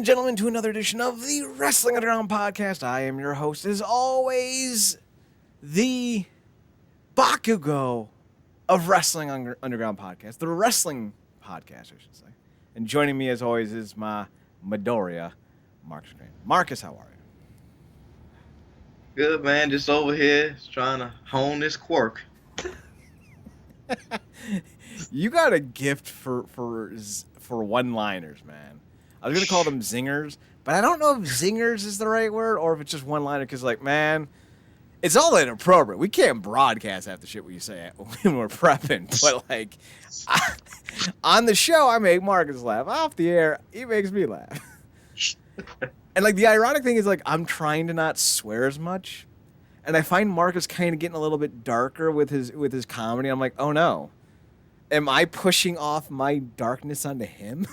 and gentlemen, to another edition of the Wrestling Underground Podcast. I am your host, as always, the Bakugo of Wrestling Underground Podcast, the Wrestling Podcast, I should say. And joining me, as always, is my Midoriya, Marcus Green. Marcus, how are you? Good, man. Just over here, just trying to hone this quirk. You got a gift for one-liners, man. I was going to call them zingers, but I don't know if zingers is the right word or if it's just one-liner because, like, man, it's all inappropriate. We can't broadcast half the shit we say when we're prepping, but, like, on the show, I make Marcus laugh. Off the air, he makes me laugh. And, like, the ironic thing is, like, I'm trying to not swear as much, and I find Marcus kind of getting a little bit darker with his comedy. I'm like, oh, no. Am I pushing off my darkness onto him?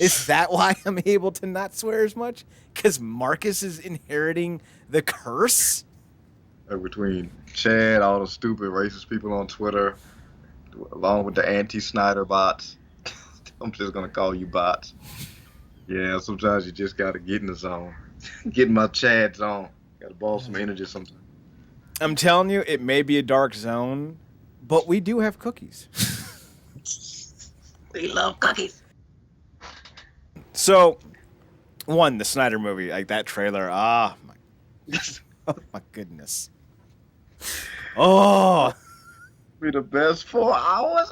Is that why I'm able to not swear as much? Because Marcus is inheriting the curse? Between Chad, all the stupid racist people on Twitter, along with the anti-Snyder bots. I'm just going to call you bots. Yeah, sometimes you just got to get in the zone. Get in my Chad zone. Got to ball some energy sometimes. I'm telling you, it may be a dark zone, but we do have cookies. We love cookies. So, the Snyder movie, like that trailer, oh my goodness. Oh, Be the best 4 hours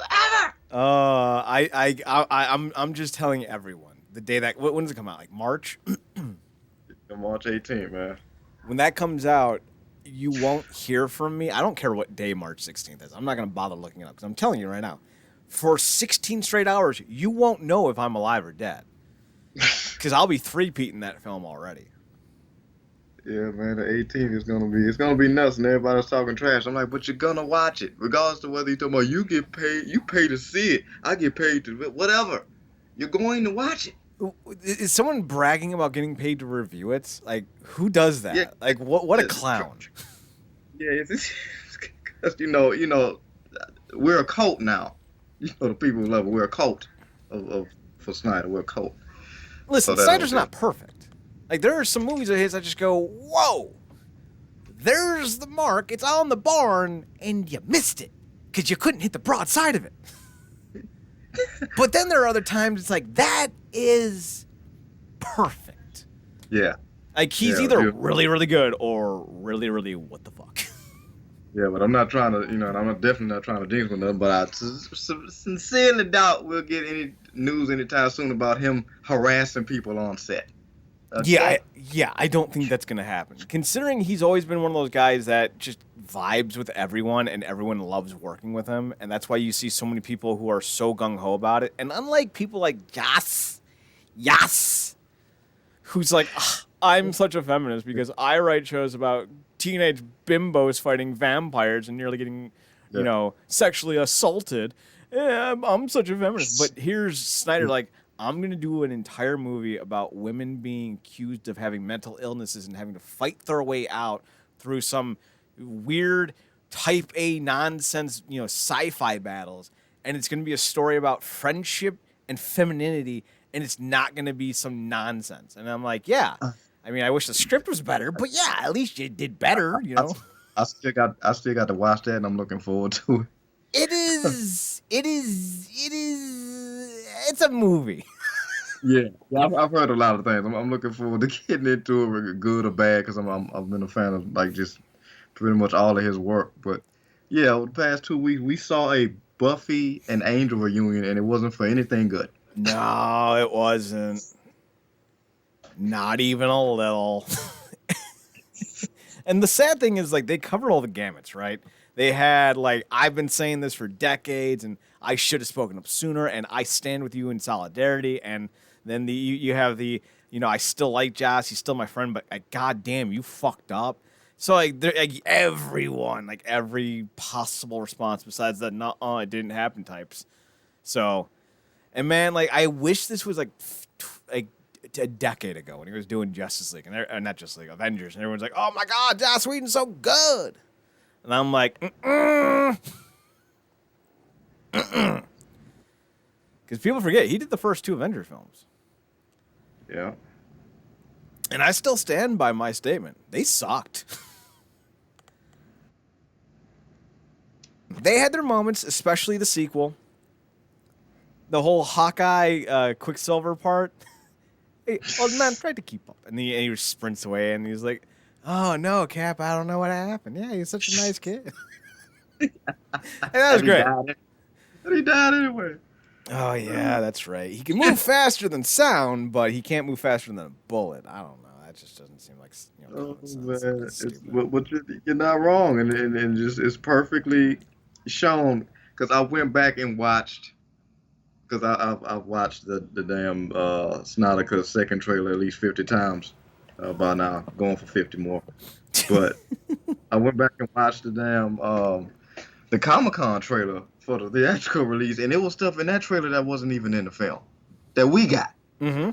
ever. I'm just telling everyone the day that when does it come out? Like March. March 18th, man. When that comes out, you won't hear from me. I don't care what day March 16th is. I'm not gonna bother looking it up because I'm telling you right now, for 16 straight hours, you won't know if I'm alive or dead. Because I'll be three-peating that film already. Yeah, man, the 18th is gonna be nuts, and everybody's talking trash. I'm like, but you're gonna watch it, regardless of whether you're talking about you get paid, you pay to see it. I get paid to whatever. You're going to watch it. Is someone bragging about getting paid to review it? Like, who does that? Yeah. Like, what a clown. Yeah, it's because you know, we're a cult now. You know, the people who love it, we're a cult for Snyder. We're a cult. Listen, Snyder's not perfect. Like, there are some movies of his I just go, whoa, there's the mark, it's on the barn, and you missed it because you couldn't hit the broad side of it. But then there are other times it's like, that is perfect. Yeah. Like, he's either really, really good or really, really what the fuck. Yeah, but I'm not trying to, and I'm definitely not trying to jinx with nothing, but I sincerely doubt we'll get any news anytime soon about him harassing people on set. I don't think that's going to happen. Considering he's always been one of those guys that just vibes with everyone and everyone loves working with him, and that's why you see so many people who are so gung-ho about it. And unlike people like Yas, who's like, I'm such a feminist because I write shows about teenage bimbos fighting vampires and nearly getting, sexually assaulted. Yeah, I'm such a feminist. But here's Snyder like, I'm going to do an entire movie about women being accused of having mental illnesses and having to fight their way out through some weird type A nonsense, sci-fi battles. And it's going to be a story about friendship and femininity, and it's not going to be some nonsense. And I'm like, yeah. I mean, I wish the script was better, but yeah, at least you did better, I still got to watch that, and I'm looking forward to it. It's a movie. Yeah, I've heard a lot of things. I'm looking forward to getting into it, good or bad, because I've been a fan of like just pretty much all of his work. But yeah, over the past 2 weeks, we saw a Buffy and Angel reunion, and it wasn't for anything good. No, it wasn't. Not even a little. And the sad thing is, like, they covered all the gamuts, right? They had, like, I've been saying this for decades, and I should have spoken up sooner, and I stand with you in solidarity. And then you have the, I still like Joss, he's still my friend, but goddamn, you fucked up. So, like, everyone, like, every possible response besides that, it didn't happen types. So, and man, like, I wish this was, like a decade ago when he was doing Justice League, and not Justice League, Avengers, and everyone's like, oh my God, Joss Whedon's so good. And I'm like, because people forget, he did the first two Avengers films. Yeah. And I still stand by my statement. They sucked. They had their moments, especially the sequel. The whole Hawkeye Quicksilver part. Hey, old man, tried to keep up. And he sprints away and he's like, oh, no, Cap, I don't know what happened. Yeah, he's such a nice kid. And that was And he great. died. And he died anyway. Oh, yeah, that's right. He can move faster than sound, but he can't move faster than a bullet. I don't know. That just doesn't seem like Oh common sense. man, It's it's stupid. but you're not wrong, and just it's perfectly shown. Because I went back and watched, because I've watched the damn Snyder second trailer at least 50 times by now, going for 50 more. But I went back and watched the damn the Comic Con trailer for the theatrical release, and it was stuff in that trailer that wasn't even in the film that we got. Mm-hmm.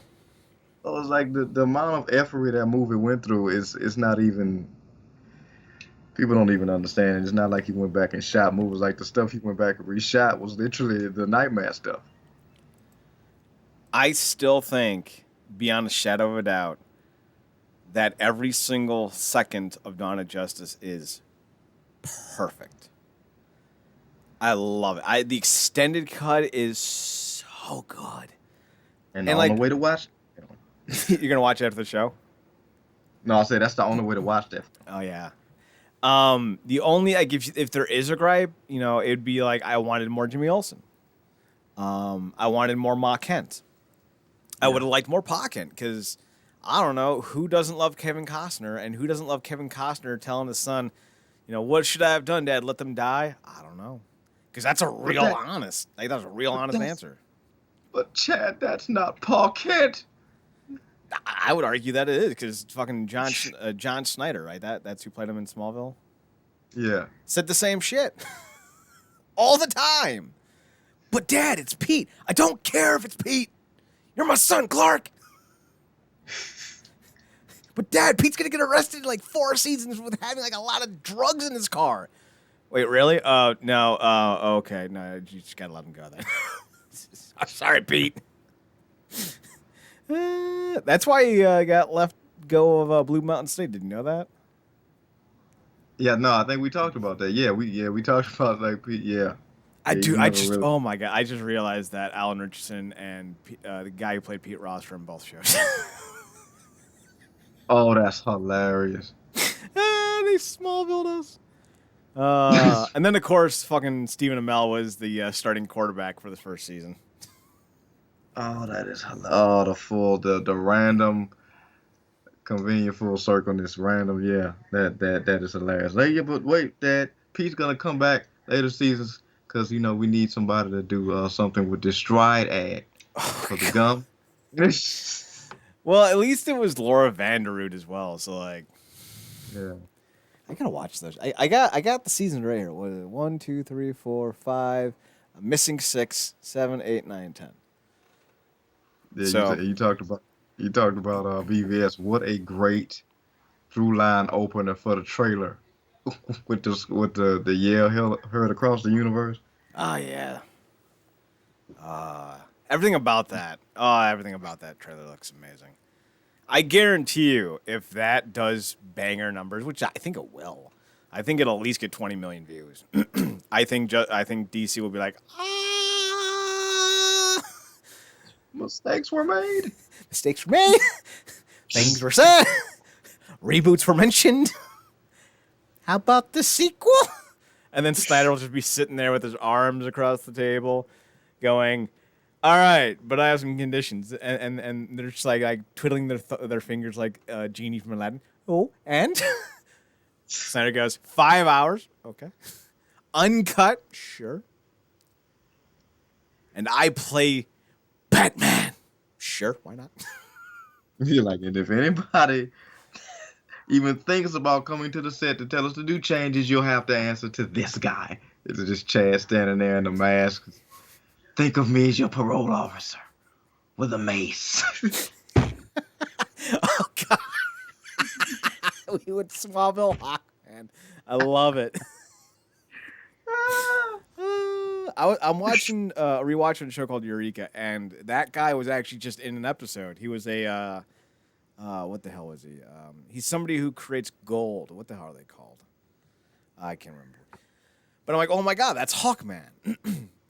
So it's like the amount of effort that movie went through is not even, people don't even understand. It's not like he went back and shot movies. Like the stuff he went back and reshot was literally the Nightmare stuff. I still think, beyond a shadow of a doubt, that every single second of Dawn of Justice is perfect. I love it. The extended cut is so good. And the And, only like- way to watch, You're gonna watch it after the show? no, I say that's the only way to watch that. Oh yeah. The only if there is a gripe, it'd be like I wanted more Jimmy Olsen. I wanted more Ma Kent. I would have liked more Pa Kent because I don't know who doesn't love Kevin Costner and who doesn't love Kevin Costner telling his son, what should I have done, Dad? Let them die? I don't know, because that's a real honest. That's a real honest answer. But Chad, that's not Paul Kent. I would argue that it is because fucking John Snyder, right? That's who played him in Smallville. Yeah. Said the same shit all the time. But Dad, it's Pete. I don't care if it's Pete. You're my son, Clark. But Dad, Pete's gonna get arrested in like 4 seasons with having like a lot of drugs in his car. Wait, really? No. Okay. No, you just gotta let him go then. Sorry, Pete. That's why he got left go of Blue Mountain State. Did you know that? Yeah, no, I think we talked about that. Yeah, we talked about like yeah. I Yeah, do. he's I never just. really- Oh my god! I just realized that Alan Richardson and the guy who played Pete Ross were in both shows. Oh, that's hilarious. They Smallville us. And then of course, fucking Stephen Amell was the starting quarterback for the first season. Oh, that is hilarious. Oh, the random convenient full circle. This random, yeah, that is hilarious. Like, yeah, but wait, Dad, Pete's gonna come back later seasons because we need somebody to do something with this Stride ad for the gum. Well, at least it was Laura Vanderroot as well. So like, Yeah. I gotta watch those. I got the season right here. What is it? 1, 2, 3, 4, 5. I'm missing 6, 7, 8, 9, 10. Yeah, So- you talked about BVS. What a great through line opener for the trailer with the yell heard across the universe. Oh yeah. Everything about that. Oh, everything about that trailer looks amazing. I guarantee you, if that does banger numbers, which I think it will, I think it'll at least get 20 million views. I think DC will be like, Mistakes were made. mistakes were made, things were said, reboots were mentioned. How about the sequel? And then Snyder will just be sitting there with his arms across the table, going, "All right, but I have some conditions," and they're just like twiddling their fingers like Genie from Aladdin. Oh, and Snyder goes, 5 hours, okay, uncut, sure, and I play Batman, sure, why not? You're like, and if anybody even thinks about coming to the set to tell us to do changes, you'll have to answer to this guy. It's just Chad standing there in the mask. Think of me as your parole officer with a mace. Oh God, we would Smallville Hawkman. I love it. I'm watching rewatching a show called Eureka, and that guy was actually just in an episode. He was a what the hell was he? He's somebody who creates gold. What the hell are they called? I can't remember. But I'm like, oh my god, that's Hawkman,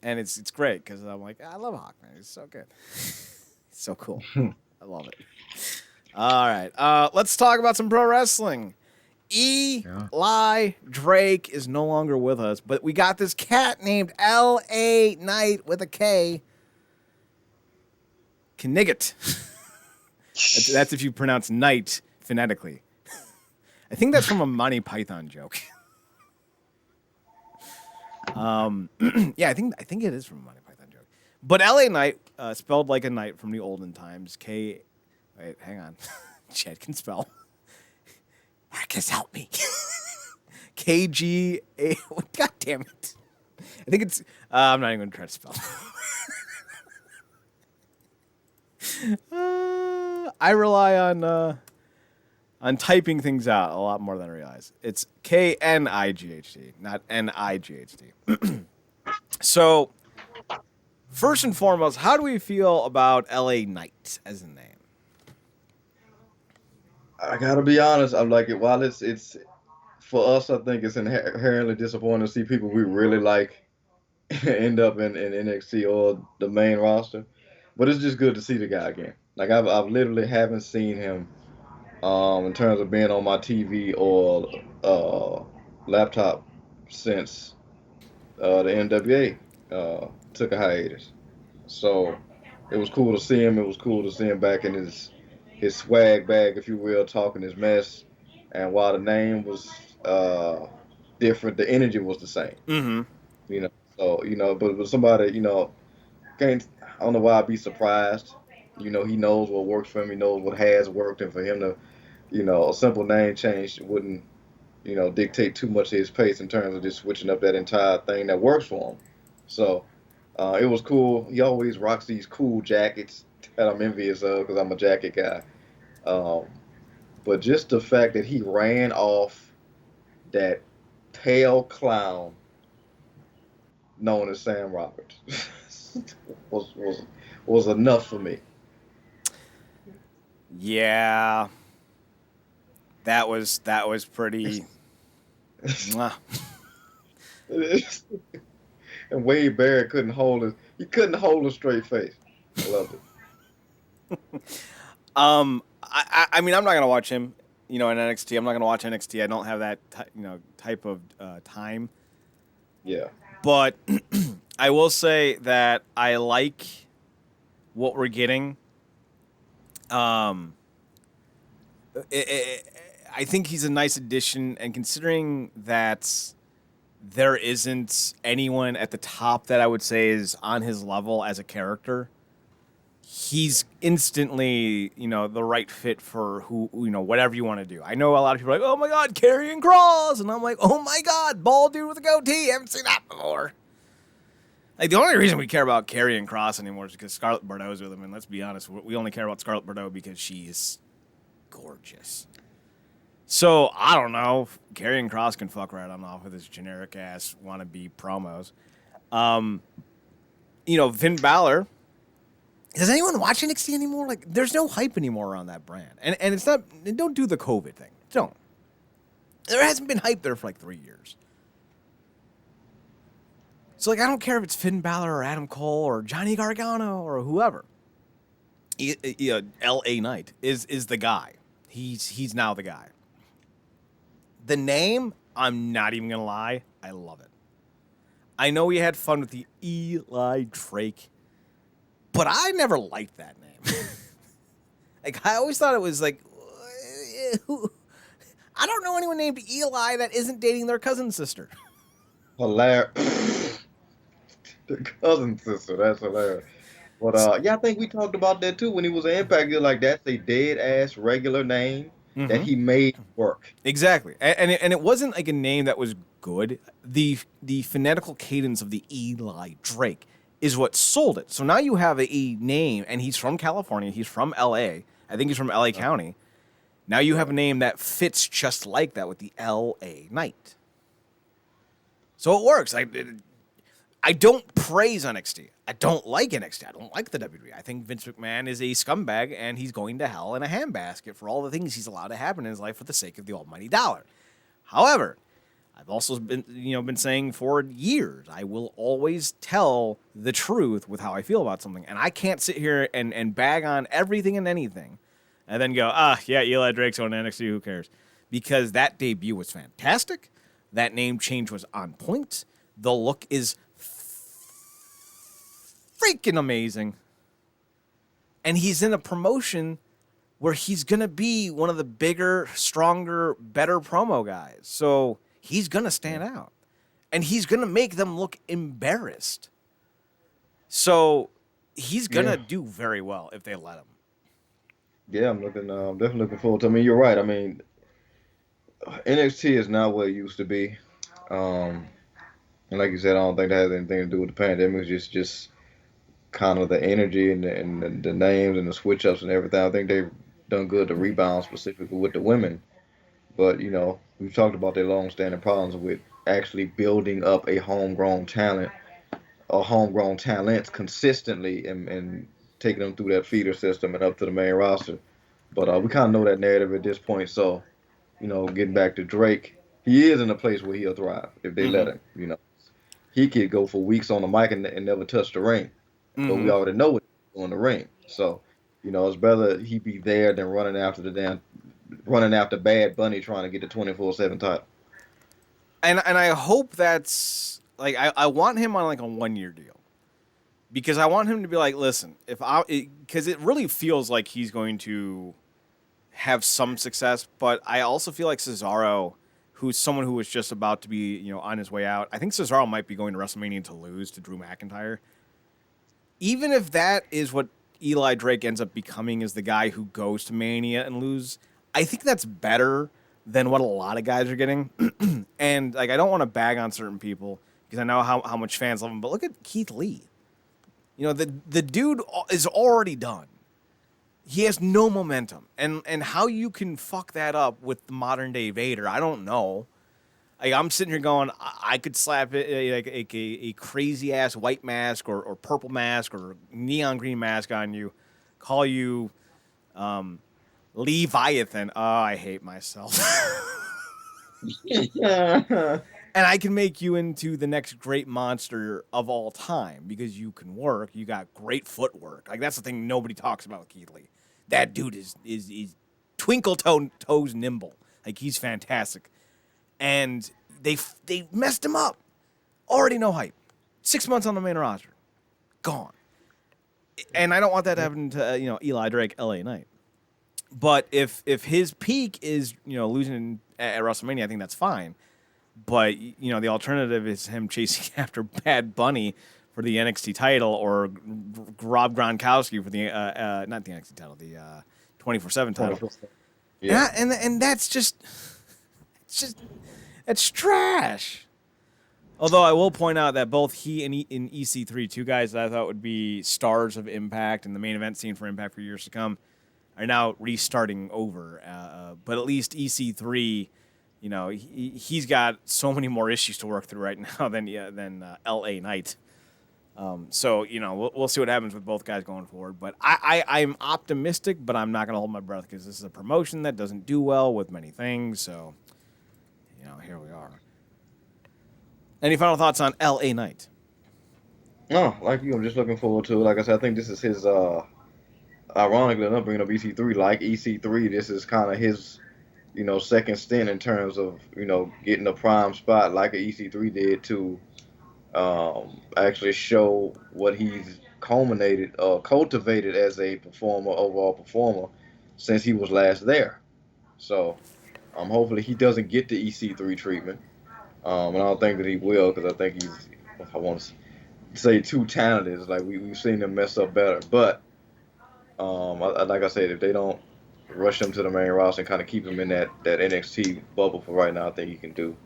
and it's great because I'm like, I love Hawkman. He's so good. He's so cool. I love it. All right, let's talk about some pro wrestling. Eli Drake is no longer with us, but we got this cat named L.A. Knight with a K. Knigget. That's if you pronounce Knight phonetically. I think that's from a Monty Python joke. Yeah, I think it is from a Monty Python joke. But L.A. Knight, spelled like a knight from the olden times. Wait, hang on. Chad can spell. Marcus, help me. KGA. God damn it. I think it's. I'm not even going to try to spell. I rely on typing things out a lot more than I realize. It's KNIGHT, not NIGHT. So, first and foremost, how do we feel about LA Knight as a name? I gotta be honest. I'm like, while it's for us, I think it's inherently disappointing to see people we really like end up in NXT or the main roster. But it's just good to see the guy again. Like I've literally haven't seen him in terms of being on my TV or laptop since the NWA took a hiatus. So it was cool to see him. It was cool to see him back in his swag bag, if you will, talking his mess. And while the name was different, the energy was the same. Mm-hmm. You know, so but somebody, can't. I don't know why I'd be surprised. He knows what works for him. He knows what has worked, and for him to, a simple name change wouldn't, dictate too much of his pace in terms of just switching up that entire thing that works for him. So it was cool. He always rocks these cool jackets that I'm envious of because I'm a jacket guy. Um, but just the fact that he ran off that pale clown known as Sam Roberts was was was enough for me. Yeah, that was pretty. Mwah. And Wade Barrett couldn't hold a straight face. I loved it. I mean, I'm not gonna watch him. In NXT, I'm not gonna watch NXT. I don't have that type of time. Yeah. But I will say that I like what we're getting. I think he's a nice addition, and considering that there isn't anyone at the top that I would say is on his level as a character, he's instantly, the right fit for whatever you want to do. I know a lot of people are like, oh my God, Karrion Kross, and I'm like, oh my God, bald dude with a goatee. I haven't seen that before. Like, the only reason we care about Karrion Kross anymore is because Scarlett Bordeaux's with him, and let's be honest, we only care about Scarlett Bordeaux because she is gorgeous. So, I don't know. Karrion Kross can fuck right on off with his generic-ass wannabe promos. Finn Balor. Does anyone watch NXT anymore? Like, there's no hype anymore around that brand. And it's not... Don't do the COVID thing. Don't. There hasn't been hype there for, 3 years. So, I don't care if it's Finn Balor or Adam Cole or Johnny Gargano or whoever. L.A. Knight is the guy. He's now the guy. The name, I'm not even going to lie, I love it. I know we had fun with the Eli Drake, but I never liked that name. I always thought it was I don't know anyone named Eli that isn't dating their cousin sister. Hilarious. The cousin sister, that's hilarious. But I think we talked about that too when he was in Impact. You're like, that's a dead ass regular name that he made work. Exactly, and it wasn't like a name that was good. The phonetical cadence of the Eli Drake is what sold it. So now you have a name, and he's from California. He's from L.A. I think he's from L.A. County. Now you have a name that fits just like that with the L.A. Knight. So it works. I don't praise NXT. I don't like NXT. I don't like the WWE. I think Vince McMahon is a scumbag, and he's going to hell in a handbasket for all the things he's allowed to happen in his life for the sake of the almighty dollar. However, I've also been saying for years, I will always tell the truth with how I feel about something, and I can't sit here and bag on everything and anything, and then go, yeah, Eli Drake's on NXT. Who cares? Because that debut was fantastic. That name change was on point. The look is freaking amazing. And he's in a promotion where he's going to be one of the bigger, stronger, better promo guys. So he's going to stand out. And he's going to make them look embarrassed. So he's going to do very well if they let him. Yeah, I'm definitely looking forward to. I mean, you're right. I mean, NXT is not what it used to be. And like you said, I don't think that has anything to do with the pandemic. It's just kind of the energy and the names and the switch ups and everything. I think they've done good to rebound specifically with the women. But we've talked about their long-standing problems with actually building up a homegrown talent or homegrown talents consistently and taking them through that feeder system and up to the main roster. But we kind of know that narrative at this point. So getting back to Drake, he is in a place where he'll thrive if they let him. He could go for weeks on the mic and never touch the ring, but we already know what he's doing in the ring. So, it's better he be there than running after Bad Bunny trying to get the 24/7 title. And I hope that's like I want him on like a 1-year deal. Because I want him to be like, listen, because it really feels like he's going to have some success, but I also feel like Cesaro, who's someone who was just about to be, on his way out. I think Cesaro might be going to WrestleMania to lose to Drew McIntyre. Even if that is what Eli Drake ends up becoming, as the guy who goes to Mania and lose, I think that's better than what a lot of guys are getting. And like, I don't want to bag on certain people because I know how much fans love him, but look at Keith Lee. The dude is already done. He has no momentum. And how you can fuck that up with the modern day Vader, I don't know. Like, I'm sitting here going, I could slap it, like a crazy ass white mask or purple mask or neon green mask on you, call you Leviathan. Oh, I hate myself. And I can make you into the next great monster of all time because you can work. You got great footwork. Like, that's the thing nobody talks about with Keith Lee. That dude is twinkle toes nimble. Like, he's fantastic. And they messed him up. Already no hype. 6 months on the main roster. Gone. And I don't want that to happen to Eli Drake, LA Knight. But if his peak is losing at WrestleMania, I think that's fine. But the alternative is him chasing after Bad Bunny for the NXT title, or Rob Gronkowski for the not the NXT title, the 24/7 title. Yeah, and that's it's trash. Although I will point out that both he and EC3, two guys that I thought would be stars of Impact and the main event scene for Impact for years to come, are now restarting over. But at least EC3, he's got so many more issues to work through right now than LA Knight. So we'll see what happens with both guys going forward. But I'm optimistic, but I'm not going to hold my breath because this is a promotion that doesn't do well with many things. So here we are. Any final thoughts on LA Knight? No, like you, I'm just looking forward to it. Like I said, I think this is his. Ironically enough, bringing up EC3, like EC3, this is kind of his, second stint in terms of, getting a prime spot like a EC3 did to actually show what he's cultivated as a overall performer, since he was last there. So, hopefully he doesn't get the EC3 treatment. And I don't think that he will, because I think he's, I want to say, too talented. It's like we've seen him mess up better. But, like I said, if they don't rush him to the main roster and kind of keep him in that NXT bubble for right now, I think he can do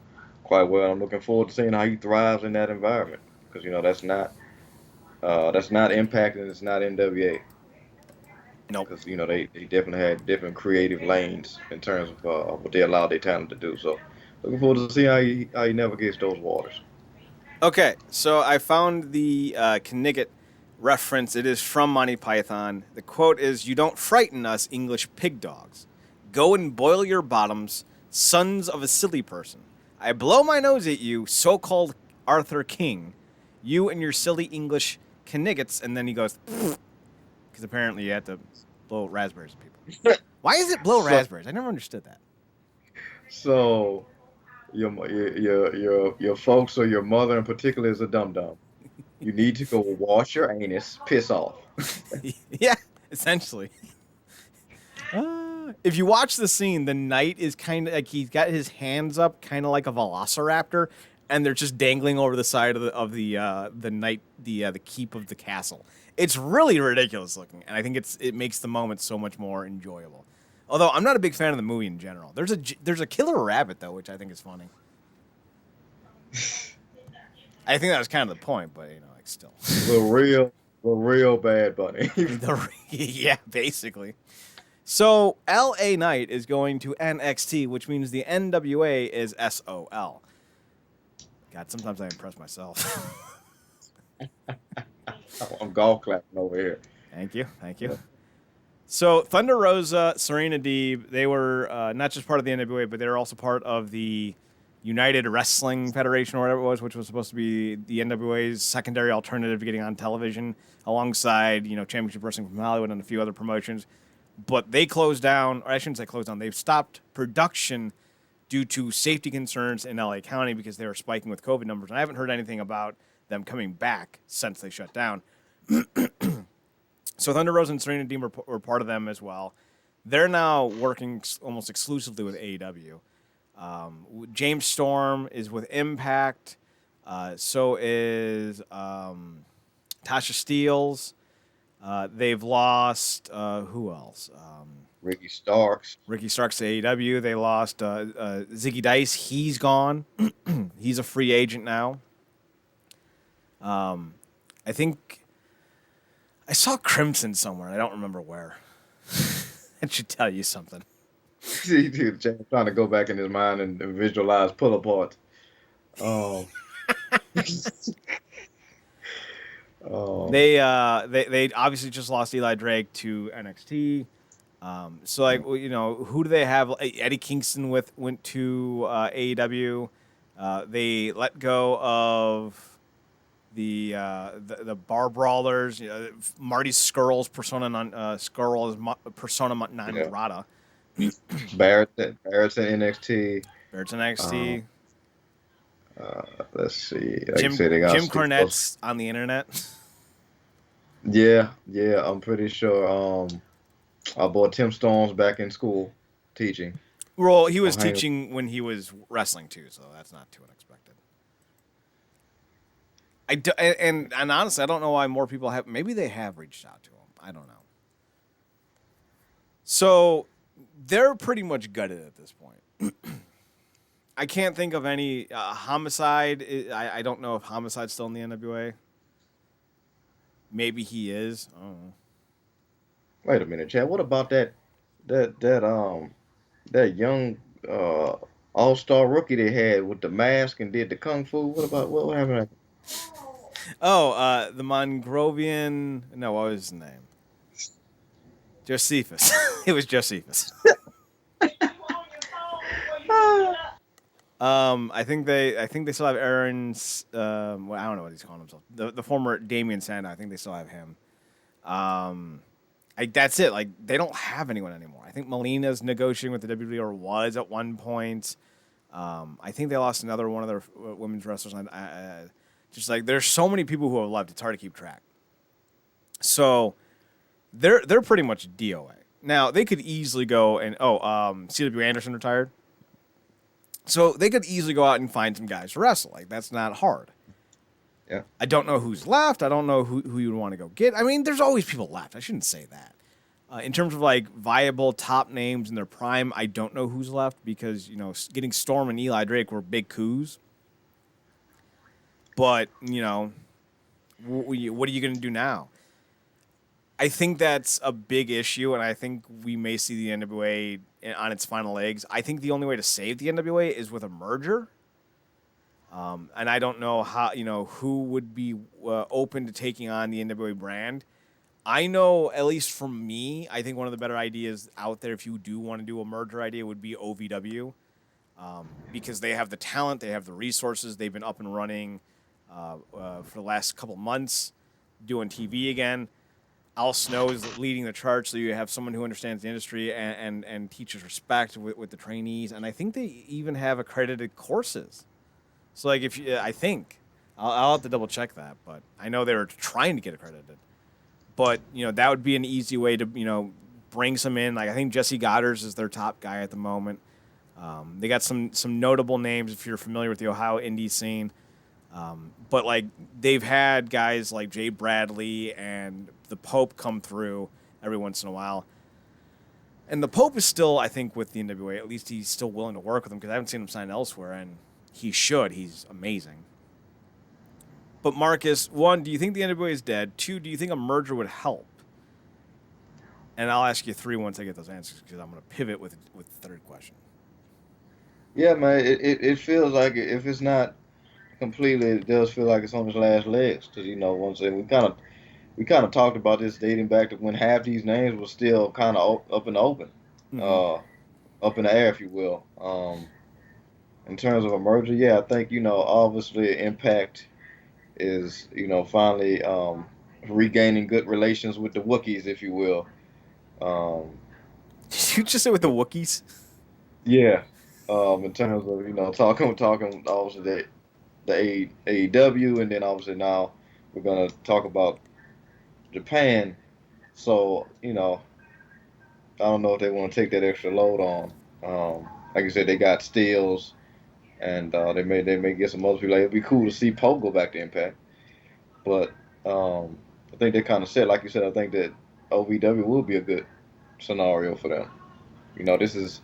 quite well. I'm looking forward to seeing how he thrives in that environment, because that's not Impact and it's not NWA. Nope. Because they definitely had different creative lanes in terms of what they allowed their talent to do. So looking forward to see how he navigates those waters. Okay, so I found the Knigget reference. It is from Monty Python. The quote is, "You don't frighten us, English pig dogs. Go and boil your bottoms, sons of a silly person. I blow my nose at you, so-called Arthur King. You and your silly English Kniggets." And then he goes, because apparently you have to blow raspberries at people. Why is it blow So, raspberries? I never understood that. so your folks or your mother in particular is a dum dum. You need to go wash your anus, piss off. Yeah, essentially. If you watch the scene, the knight is kind of like he's got his hands up, kind of like a velociraptor, and they're just dangling over the side of the knight, the keep of the castle. It's really ridiculous looking, and I think it makes the moment so much more enjoyable. Although I'm not a big fan of the movie in general. There's a killer rabbit though, which I think is funny. I think that was kind of the point, but like still. The real bad bunny. Yeah, basically. So LA Knight is going to NXT, which means the NWA is SOL. God, sometimes I impress myself. I'm golf clapping over here. Thank you, thank you. So Thunder Rosa, Serena Deeb, they were not just part of the NWA, but they were also part of the United Wrestling Federation or whatever it was, which was supposed to be the NWA's secondary alternative to getting on television, alongside Championship Wrestling from Hollywood and a few other promotions. But they closed down, or I shouldn't say closed down. They've stopped production due to safety concerns in LA County because they were spiking with COVID numbers. And I haven't heard anything about them coming back since they shut down. So Thunder Rosa and Serena Deeb were part of them as well. They're now working almost exclusively with AEW. James Storm is with Impact. So is Tasha Steelz. They've lost who else? Ricky Starks. Ricky Starks to AEW. They lost Ziggy Dice. He's gone. He's a free agent now. I think I saw Crimson somewhere. I don't remember where. That should tell you something. See, dude, trying to go back in his mind and visualize pull apart. Oh. Oh. They obviously just lost Eli Drake to NXT. So like who do they have? Eddie Kingston went to AEW. They let go of the bar brawlers. Marty Skrull's persona Skrull is persona non grata. Barrett's in NXT. Barrett's in NXT. Let's see. Like Jim Cornette's on the internet. Yeah, I'm pretty sure. Our boy Tim Storm's back in school teaching. Well, he was teaching when he was wrestling too, so that's not too unexpected. And honestly, I don't know why more people have. Maybe they have reached out to him. I don't know. So they're pretty much gutted at this point. I can't think of any Homicide. I don't know if Homicide's still in the NWA. Maybe he is. I don't know. Wait a minute, Chad. What about that young all-star rookie they had with the mask and did the kung fu? What happened? Oh, the Mongrovian. No, what was his name? Josephus. It was Josephus. I think they still have Aaron's. Well, I don't know what he's calling himself. The former Damian Sandow. I think they still have him. That's it. Like they don't have anyone anymore. I think Melina's negotiating with the WWE or was at one point. I think they lost another one of their women's wrestlers. Just like there's so many people who have left, it's hard to keep track. So they're pretty much DOA. Now they could easily go and C.W. Anderson retired. So they could easily go out and find some guys to wrestle. Like that's not hard. Yeah. I don't know who's left. I don't know who you would want to go get. I mean, there's always people left. I shouldn't say that. In terms of like viable top names in their prime, I don't know who's left because getting Storm and Eli Drake were big coups. But what are you going to do now? I think that's a big issue, and I think we may see the NWA on its final legs. I think the only way to save the NWA is with a merger. And I don't know how who would be open to taking on the NWA brand. I know, at least from me, I think one of the better ideas out there, if you do want to do a merger idea, would be OVW, because they have the talent, they have the resources, they've been up and running for the last couple months, doing TV again. Al Snow is leading the charge, so you have someone who understands the industry and teaches respect with the trainees, and I think they even have accredited courses. So, like, if you, I think I'll have to double check that, but I know they were trying to get accredited. But that would be an easy way to bring some in. Like, I think Jesse Goddard's is their top guy at the moment. They got some notable names if you're familiar with the Ohio indie scene. But like they've had guys like Jay Bradley and the Pope come through every once in a while. And the Pope is still, I think, with the NWA. At least he's still willing to work with them because I haven't seen him sign elsewhere, and he should. He's amazing. But Marcus, one, do you think the NWA is dead? Two, do you think a merger would help? And I'll ask you three once I get those answers because I'm going to pivot with the third question. Yeah, man. It feels like if it's not completely, it does feel like it's on its last legs. Because once again, we kind of talked about this dating back to when half these names were still kind of up in the open, Mm-hmm. uh, up in the air, if you will. In terms of a merger, yeah, I think obviously Impact is finally regaining good relations with the Wookiees, if you will. Um, Did you just say with the Wookiees? yeah, in terms of talking obviously the AEW, and then obviously now we're gonna talk about Japan. So I don't know if they want to take that extra load on. Like you said, they got Steels, and they may get some other people. Like, it'd be cool to see Poe go back to Impact, but I think they kind of said, like you said, I think that OVW will be a good scenario for them. This is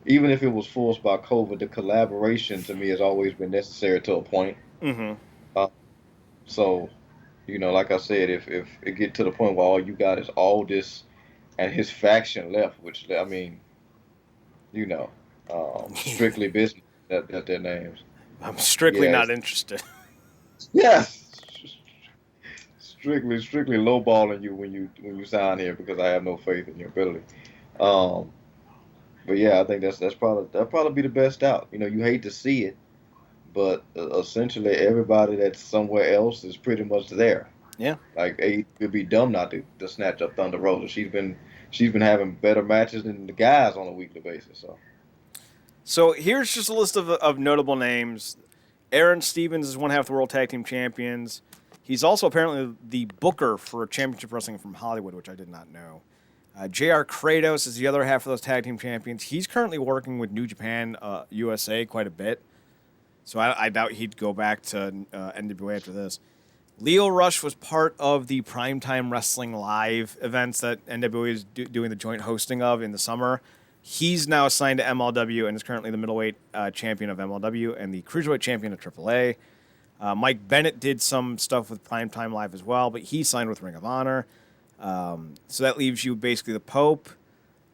even if it was forced by COVID, the collaboration to me has always been necessary to a point. Mm-hmm. Uh, so like I said, if it get to the point where all you got is Aldis and his faction left, which I mean, you know, strictly business that their names. I'm strictly Yeah, not interested. yes, strictly lowballing you when you sign here because I have no faith in your ability. Um, but yeah, I think that'll probably be the best out. You hate to see it, but essentially everybody that's somewhere else is pretty much there. Yeah. Like it'd be dumb not to snatch up Thunder Rosa. She's been having better matches than the guys on a weekly basis. So So here's just a list of notable names. Aaron Stevens is one half the World Tag Team Champions. He's also apparently the booker for Championship Wrestling from Hollywood, which I did not know. JR Kratos is the other half of those tag team champions. He's currently working with New Japan USA quite a bit. So I doubt he'd go back to NWA after this. Leo Rush was part of the Primetime Wrestling Live events that NWA is doing the joint hosting of in the summer. He's now assigned to MLW and is currently the middleweight champion of MLW and the cruiserweight champion of AAA. Mike Bennett did some stuff with Primetime Live as well, but he signed with Ring of Honor. So that leaves you basically the Pope,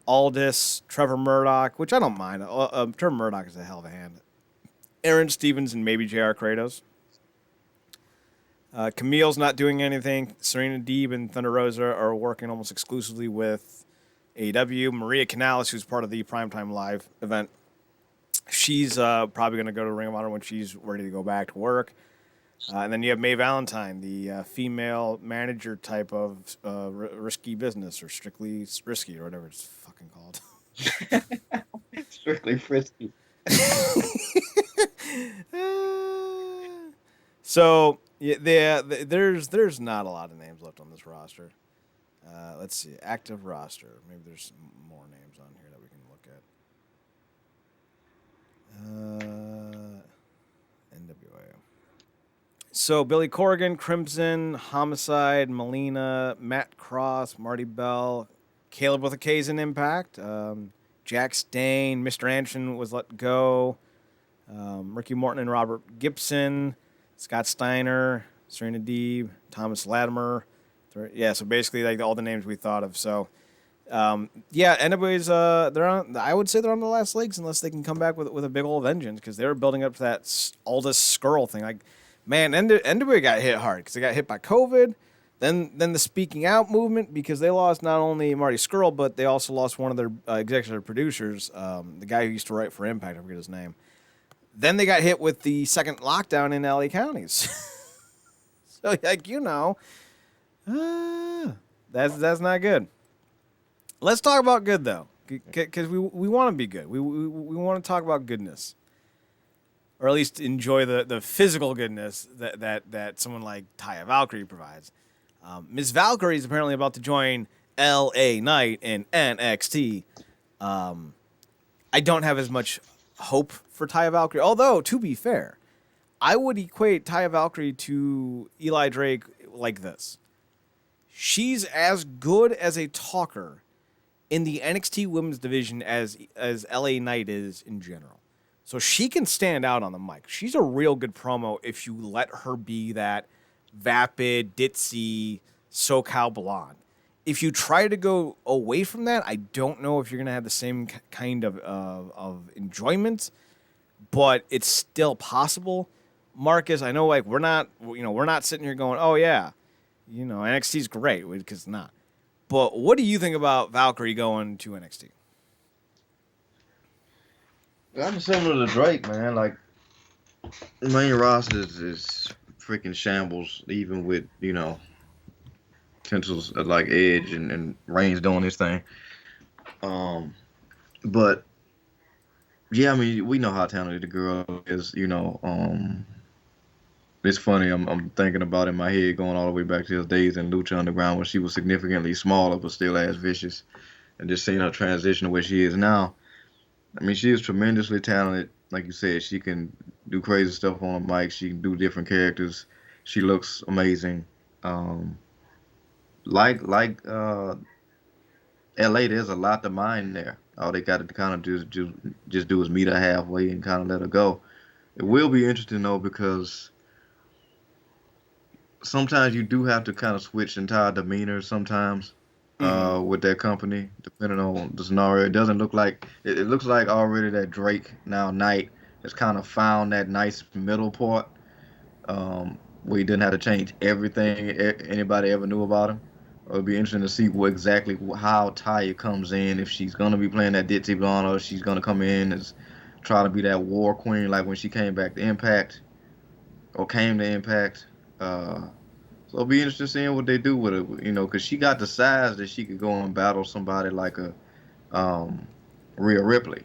Aldis, Trevor Murdoch, which I don't mind. Trevor Murdoch is a hell of a hand. Aaron Stevens and maybe JR Kratos. Camille's not doing anything. Serena Deeb and Thunder Rosa are working almost exclusively with AEW. Maria Canales, who's part of the Primetime Live event, she's probably going to go to Ring of Honor when she's ready to go back to work. And then you have Mae Valentine, the female manager type of risky business or strictly risky or whatever it's fucking called. strictly frisky. So yeah, there's not a lot of names left on this roster. Let's see, active roster. Maybe there's some more names on here that we can look at. NWA. So Billy Corgan, Crimson, Homicide, Melina, Matt Cross, Marty Bell, Caleb with a K's in Impact, Jack Stain, Mr. Anderson was let go, Ricky Morton and Robert Gibson, Scott Steiner, Serena Deeb, Thomas Latimer. Yeah, so basically like all the names we thought of. So Yeah, NWA's they're on. I would say they're on the last legs unless they can come back with a big old vengeance because they were building up to that Aldous Skrull thing. Like, man, NWA got hit hard because they got hit by COVID. Then the speaking out movement because they lost not only Marty Skrull but they also lost one of their executive producers, the guy who used to write for Impact. I forget his name. Then they got hit with the second lockdown in LA counties. So like that's not good. Let's talk about good though, because we want to be good. We want to talk about goodness, or at least enjoy the physical goodness that someone like Taya Valkyrie provides. Miss Valkyrie is apparently about to join L.A. Knight in NXT. I don't have as much hope for Taya Valkyrie, although to be fair, I would equate Taya Valkyrie to Eli Drake like this. She's as good as a talker in the NXT women's division as LA Knight is in general. So she can stand out on the mic. She's a real good promo if you let her be that vapid, ditzy, SoCal blonde. If you try to go away from that, I don't know if you're going to have the same kind of enjoyment, but it's still possible. Marcus, I know we're not sitting here going, "Oh yeah, NXT's great," because it's not. But what do you think about Valkyrie going to NXT? I'm similar to Drake, man. Like, the main roster is freaking shambles, even with, potentials like Edge and Reigns doing his thing. But yeah, I mean, we know how talented the girl is. It's funny. I'm thinking about in my head going all the way back to those days in Lucha Underground when she was significantly smaller but still as vicious, and just seeing her transition to where she is now. I mean, she is tremendously talented. Like you said, she can do crazy stuff on the mic. She can do different characters. She looks amazing. Um, like LA, there's a lot to mine there. All they got to kind of just do is meet her halfway and kind of let her go. It will be interesting though because sometimes you do have to kind of switch entire demeanor sometimes with that company, depending on the scenario. It doesn't look like it looks like already that Drake now Knight has kind of found that nice middle part where he didn't have to change everything anybody ever knew about him. It'll be interesting to see exactly how Taya comes in, if she's gonna be playing that ditzy blonde or if she's gonna come in as try to be that war queen like when she came back to Impact or came to Impact. So it'll be interesting seeing what they do with it, because she got the size that she could go and battle somebody like a um, Rhea Ripley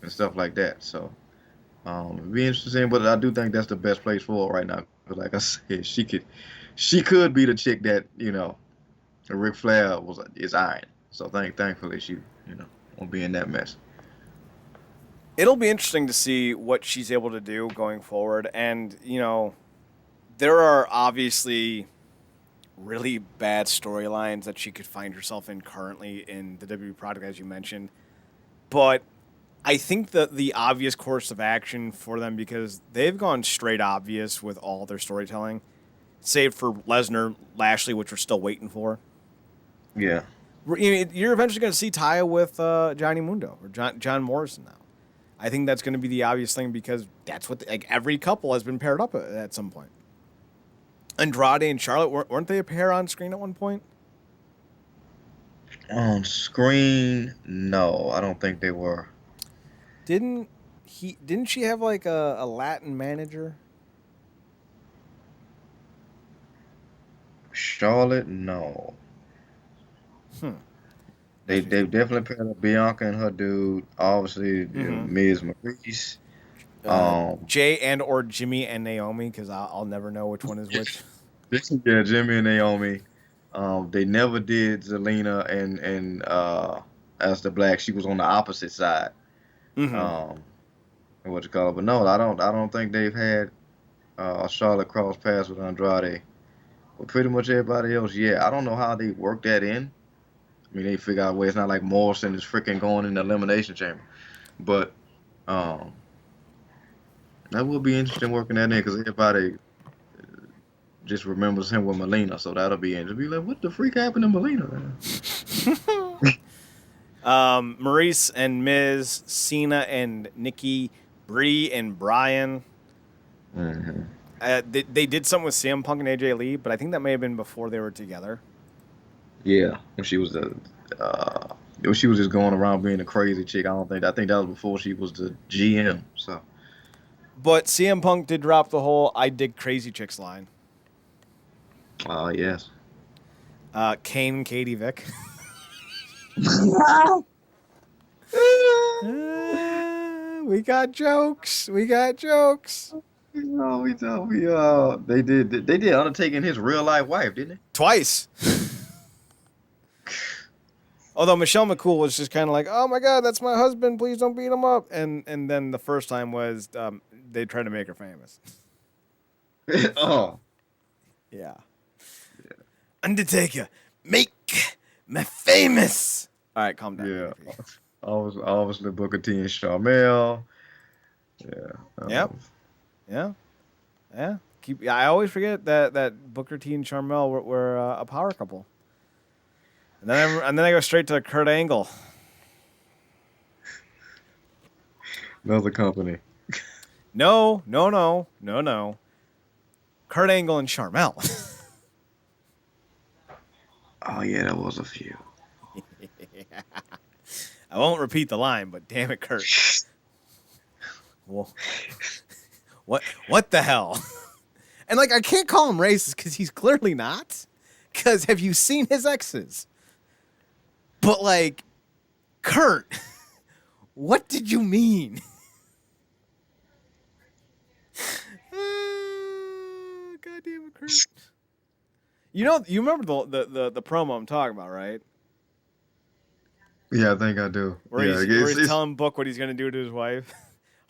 and stuff like that. So it'll be interesting, but I do think that's the best place for her right now. 'Cause like I said, she could be the chick that Ric Flair is eyeing. So thankfully she won't be in that mess. It'll be interesting to see what she's able to do going forward, and there are obviously really bad storylines that she could find herself in currently in the WWE product, as you mentioned. But I think that the obvious course of action for them, because they've gone straight obvious with all their storytelling, save for Lesnar, Lashley, which we're still waiting for. Yeah. You're eventually going to see Taya with Johnny Mundo or John Morrison now. I think that's going to be the obvious thing because that's what every couple has been paired up at some point. Andrade and Charlotte, weren't they a pair on screen at one point? On screen, no, I don't think they were. Didn't she have like a Latin manager? Charlotte, no. Hmm. They definitely paired up Bianca and her dude. Obviously, Miz Maurice. Jay and or Jimmy and Naomi, because I'll never know which one is which. Yeah, Jimmy and Naomi. They never did Zelina and as the Black. She was on the opposite side. Mm-hmm. What you call it? But no, I don't think they've had Charlotte cross paths with Andrade. But pretty much everybody else, yeah. I don't know how they work that in. I mean, they figure out a way. It's not like Morrison is freaking going in the elimination chamber. But um, that will be interesting working that in because everybody just remembers him with Melina. So that'll be interesting. Be like, what the freak happened to Melina? Maurice and Miz, Cena and Nikki, Bree and Brian. Mm-hmm. They did something with CM Punk and AJ Lee, but I think that may have been before they were together. Yeah, when she was when she was just going around being a crazy chick. I think that was before she was the GM. So. But CM Punk did drop the whole "I dig crazy chicks" line. Yes. Kane and Katie Vick. We got jokes. We got jokes. They did Undertaker and his real life wife, didn't Twice. Although Michelle McCool was just kind of like, "Oh my God, that's my husband. Please don't beat him up." And then the first time was they tried to make her famous. they? Oh. Yeah. Undertaker, make me famous. All right, calm down. Yeah. Obviously Booker T and Sharmell. Yeah. Yep. Yeah. I always forget that Booker T and Sharmell were a power couple. And then I go straight to Kurt Angle. Another company. No. Kurt Angle and Sharmell. Oh yeah, that was a few. I won't repeat the line, but damn it, Kurt. Well, what the hell? And like, I can't call him racist because he's clearly not. Because have you seen his exes? But like, Kurt, what did you mean? God damn it, Kurt. You remember the promo I'm talking about, right? Yeah, I think I do. Where he's telling Book what he's gonna do to his wife.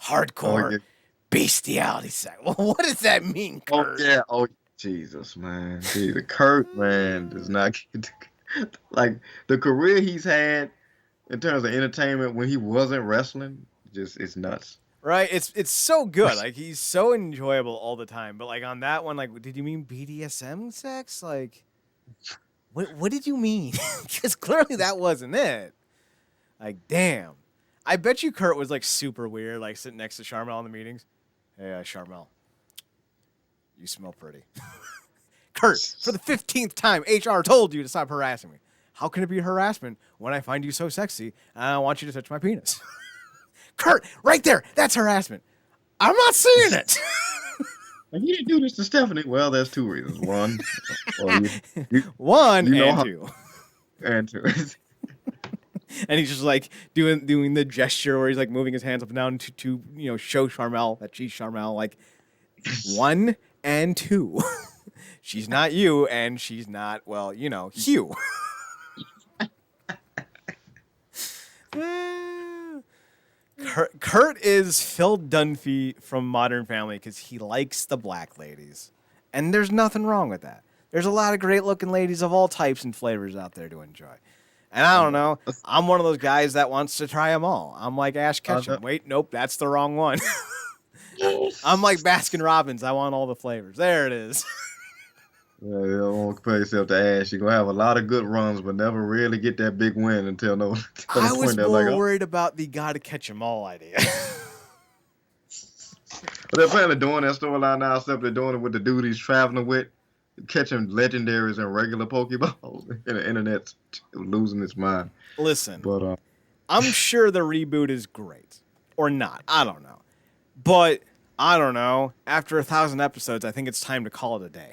Hardcore bestiality sex. Well, what does that mean, Kurt? Oh yeah. Oh Jesus, man. Jesus, Kurt, man, does not get like the career he's had in terms of entertainment when he wasn't wrestling. Just it's nuts. Right? It's so good. Like he's so enjoyable all the time. But like on that one, like, did you mean BDSM sex? Like, what did you mean? Because clearly that wasn't it. Like, damn. I bet you Kurt was like super weird, like sitting next to Sharmell in the meetings. Hey, Sharmell, you smell pretty. Kurt, for the 15th time, HR told you to stop harassing me. How can it be harassment when I find you so sexy and I want you to touch my penis? Kurt, right there, that's harassment. I'm not seeing it. And he didn't do this to Stephanie. Well, there's two reasons. One, One and two. And two. And he's just like doing the gesture where he's like moving his hands up and down to show Sharmell that she's Sharmell. Like 1 and 2. She's not you, and she's not Hugh. Kurt is Phil Dunphy from Modern Family because he likes the black ladies, and there's nothing wrong with that. There's a lot of great looking ladies of all types and flavors out there to enjoy. And I don't know. I'm one of those guys that wants to try them all. I'm like Ash Ketchum. Wait, nope, that's the wrong one. I'm like Baskin Robbins. I want all the flavors. There it is. Yeah, you don't want to compare yourself to Ash. You're going to have a lot of good runs, but never really get that big win until I was more worried about the gotta catch 'em all idea. But they're planning on doing that storyline now, except they're doing it with the dude he's traveling with, catching legendaries and regular Pokeballs. And the internet's losing its mind. Listen, but I'm sure the reboot is great. Or not. I don't know. But, I don't know. After 1,000 episodes, I think it's time to call it a day.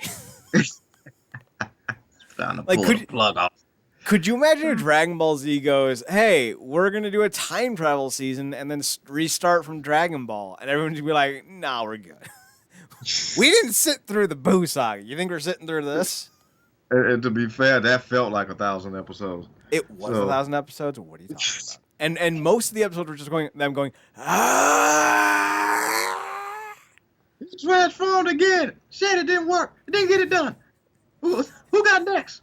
Could you imagine if Dragon Ball Z goes, hey, we're going to do a time travel season and then restart from Dragon Ball? And everyone would be like, nah, we're good. We didn't sit through the Boo saga. You think we're sitting through this? And to be fair, that felt like 1,000 episodes. It was 1,000 episodes? What are you talking about? And most of the episodes were just going, ah! It's transformed again. Shit, it didn't work. It didn't get it done. Who got next?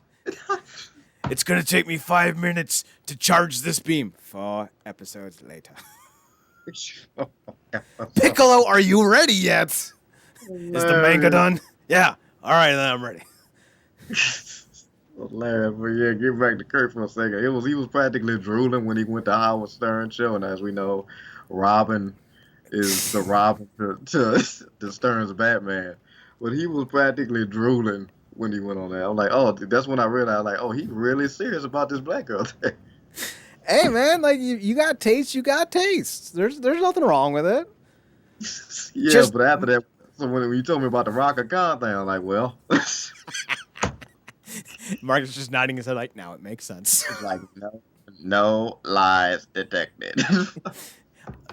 It's going to take me 5 minutes to charge this beam. 4 episodes later. Piccolo, are you ready yet? Is the manga done? Yeah. All right, then I'm ready. Hilarious. But yeah, get back to Kurt for a second. He was practically drooling when he went to Howard Stern show, and as we know, Robin is the Robin to Stern's Batman. But he was practically drooling when he went on there. I'm like, oh, that's when I realized, like, oh, he's really serious about this black girl thing. Hey, man, like you got taste, you got taste. There's nothing wrong with it. Yeah, Just but after that, so when you told me about the Rock of Khan thing, I'm like, well, Mark is just nodding his head like, now it makes sense. it's like no lies detected.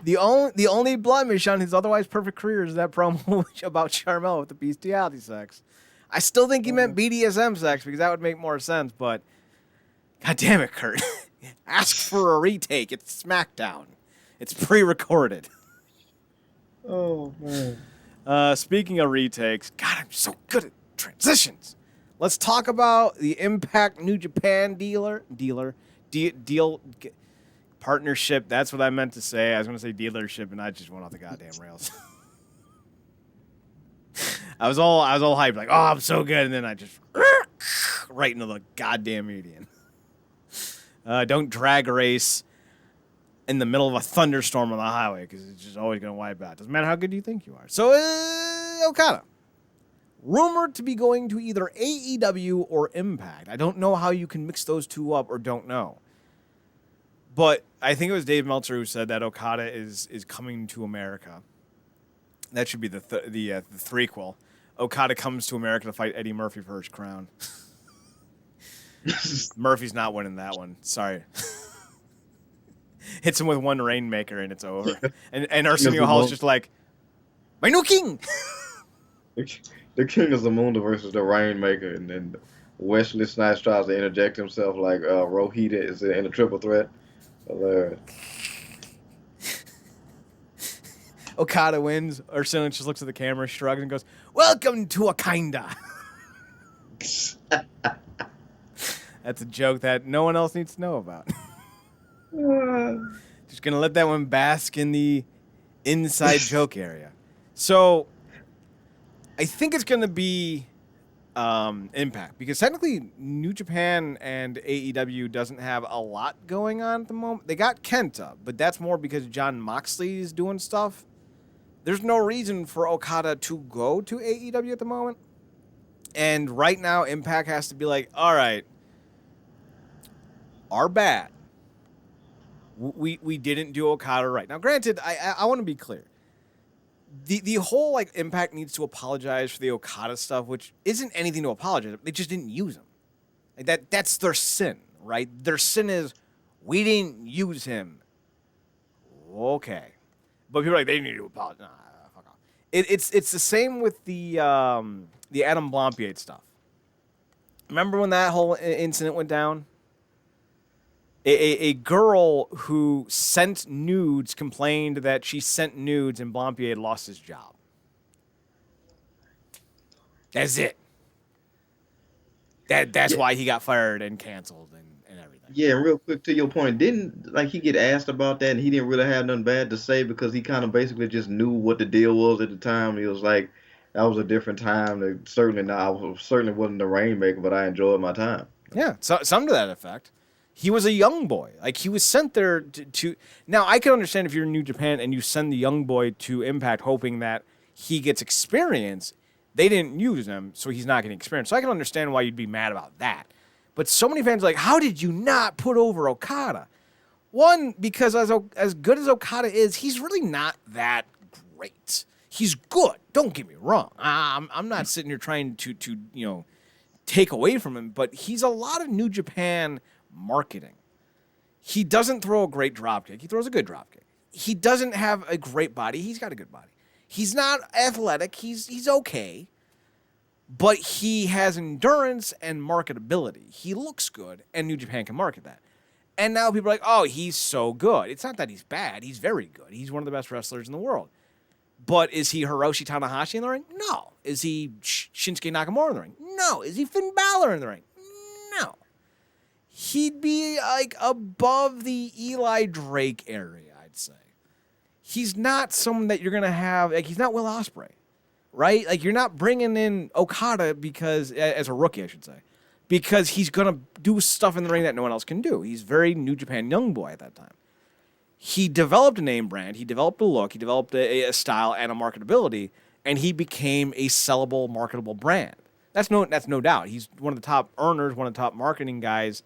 The only blemish on his otherwise perfect career is that promo about Charmel with the bestiality sex. I still think he meant BDSM sex because that would make more sense, but God damn it, Kurt. Ask for a retake. It's SmackDown. It's pre-recorded. Oh man. Speaking of retakes, God, I'm so good at transitions. Let's talk about the Impact New Japan deal partnership. That's what I meant to say. I was going to say dealership, and I just went off the goddamn rails. I was all hyped, like, oh, I'm so good, and then I just right into the goddamn median. Don't drag race in the middle of a thunderstorm on the highway because it's just always going to wipe out. Doesn't matter how good you think you are. So, Okada, rumored to be going to either AEW or Impact. I don't know how you can mix those two up or don't know. But I think it was Dave Meltzer who said that Okada is coming to America. That should be the threequel. Okada comes to America to fight Eddie Murphy for his crown. Murphy's not winning that one. Sorry. Hits him with one Rainmaker and it's over. And Arsenio Hall's just like, my new king! The King of Zamunda versus the Rainmaker, and then Wesley Snipes tries to interject himself like Rohit is in a triple threat. Hilarious. Okada wins. Arsenio just looks at the camera, shrugs, and goes, welcome to Wakanda. That's a joke that no one else needs to know about. Just going to let that one bask in the inside joke area. So, I think it's going to be Impact. Because technically, New Japan and AEW doesn't have a lot going on at the moment. They got Kenta, but that's more because John Moxley is doing stuff. There's no reason for Okada to go to AEW at the moment. And right now, Impact has to be like, all right, our bad. We didn't do Okada right. Now, granted, I want to be clear. The whole, like, Impact needs to apologize for the Okada stuff, which isn't anything to apologize. They just didn't use him. Like that's their sin, right? Their sin is, we didn't use him. Okay. But people are like, they need to apologize. Nah, fuck off. It's the same with the Adam Blampied stuff. Remember when that whole incident went down? A girl who sent nudes complained that she sent nudes and Blampied lost his job. That's it. That's why he got fired and canceled and everything. Yeah, and real quick to your point, didn't like he get asked about that and he didn't really have nothing bad to say because he kind of basically just knew what the deal was at the time. He was like, that was a different time. I certainly wasn't the Rainmaker, but I enjoyed my time. Yeah, so some to that effect. He was a young boy. Like, he was sent there to... Now, I can understand if you're in New Japan and you send the young boy to Impact hoping that he gets experience. They didn't use him, so he's not getting experience. So I can understand why you'd be mad about that. But so many fans are like, how did you not put over Okada? One, because as good as Okada is, he's really not that great. He's good. Don't get me wrong. I'm not sitting here trying to take away from him, but he's a lot of New Japan marketing. He doesn't throw a great dropkick. He throws a good dropkick. He doesn't have a great body. He's got a good body. He's not athletic. He's okay. But he has endurance and marketability. He looks good, and New Japan can market that. And now people are like, oh, he's so good. It's not that he's bad. He's very good. He's one of the best wrestlers in the world. But is he Hiroshi Tanahashi in the ring? No. Is he Shinsuke Nakamura in the ring? No. Is he Finn Balor in the ring? No. He'd be like above the Eli Drake area, I'd say. He's not someone that you're going to have, like, he's not Will Ospreay, right? Like, you're not bringing in Okada because, as a rookie, I should say, because he's gonna do stuff in the ring that no one else can do. He's very New Japan young boy at that time. He developed a name brand, he developed a look, he developed a style and a marketability, and he became a sellable, marketable brand. That's no doubt. He's one of the top earners, one of the top marketing guys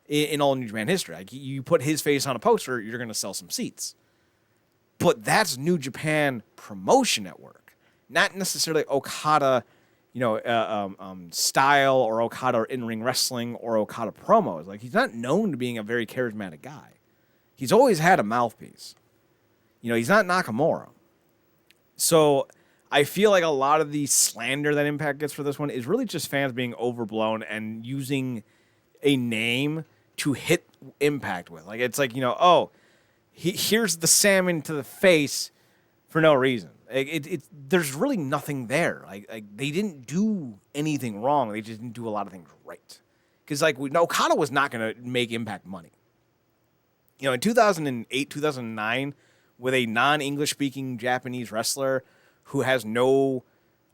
in all New Japan history. Like, you put his face on a poster, you're going to sell some seats. But that's New Japan promotion at work, not necessarily Okada, style or Okada in-ring wrestling or Okada promos. Like, he's not known to being a very charismatic guy. He's always had a mouthpiece. He's not Nakamura. So I feel like a lot of the slander that Impact gets for this one is really just fans being overblown and using a name to hit Impact with. Like, it's like, here's the salmon to the face for no reason. There's really nothing there. Like they didn't do anything wrong. They just didn't do a lot of things right. Because Okada was not going to make Impact money. In 2008, 2009, with a non-English speaking Japanese wrestler who has no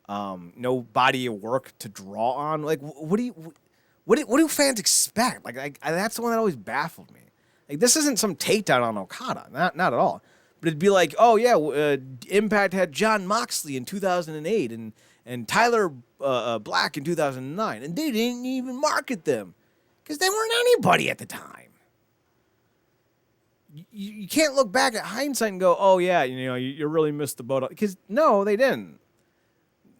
body of work to draw on, like, what do fans expect? Like that's the one that always baffled me. Like, this isn't some takedown on Okada, not at all. But it'd be like, oh yeah, Impact had John Moxley in 2008 and Tyler Black in 2009, and they didn't even market them because they weren't anybody at the time. You can't look back at hindsight and go, oh yeah, you really missed the boat, because no, they didn't.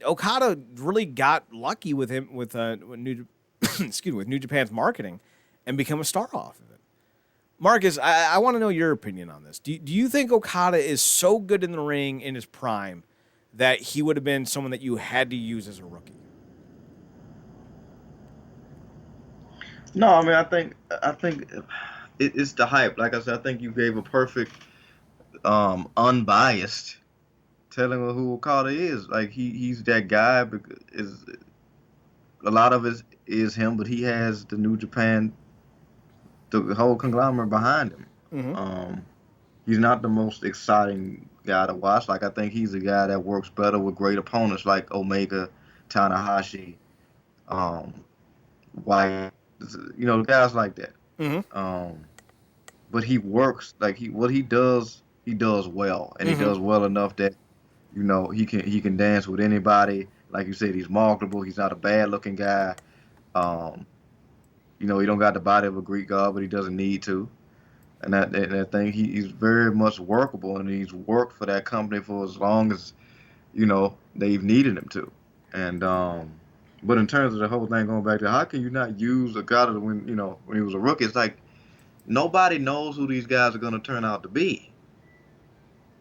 Okada really got lucky with him with New Japan's marketing and become a star off of it. Marcus, I want to know your opinion on this. Do you think Okada is so good in the ring in his prime that he would have been someone that you had to use as a rookie? No, I mean, I think it's the hype. Like I said, I think you gave a perfect, unbiased telling of who Okada is. Like, he's that guy. Is a lot of it is him, but he has the New Japan, the whole conglomerate behind him. Mm-hmm. He's not the most exciting guy to watch. Like, I think he's a guy that works better with great opponents like Omega, Tanahashi, White, guys like that. Mm-hmm. But he works, like, what he does well, and he does well enough that he can dance with anybody. Like you said, he's marketable. He's not a bad looking guy. He don't got the body of a Greek god, but he doesn't need to. And that thing, he's very much workable, and he's worked for that company for as long as they've needed him to. And but in terms of the whole thing, going back to how can you not use a guy when he was a rookie? It's like nobody knows who these guys are going to turn out to be.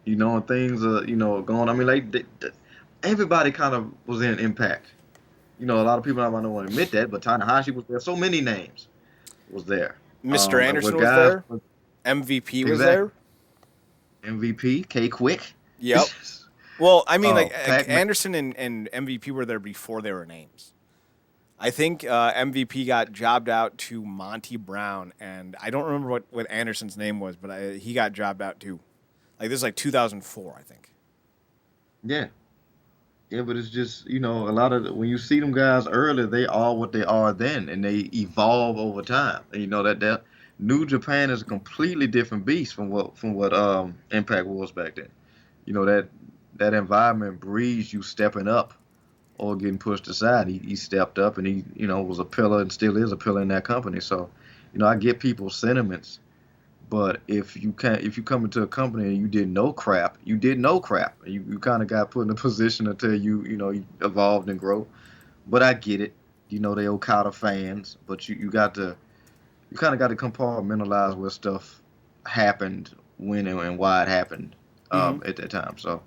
And things are going. I mean, like everybody kind of was in Impact. A lot of people might not want to admit that, but Tanahashi was there. So many names was there. Mr. Anderson was there. MVP was there. MVP, K-Quick. Yep. Well, I mean, Anderson and MVP were there before they were names. I think MVP got jobbed out to Monty Brown, and I don't remember what Anderson's name was, but he got jobbed out too. Like, this is like 2004, I think. Yeah. Yeah, but it's just, a lot of when you see them guys early, they are what they are then, and they evolve over time. And that New Japan is a completely different beast from what Impact was back then. That environment breeds you stepping up or getting pushed aside. He stepped up, and he was a pillar and still is a pillar in that company. So, I get people's sentiments. But if you come into a company and you didn't know crap, you kind of got put in a position until you evolved and grow. But I get it. They Okada fans, but you kind of got to compartmentalize where stuff happened, when and why it happened at that time. So,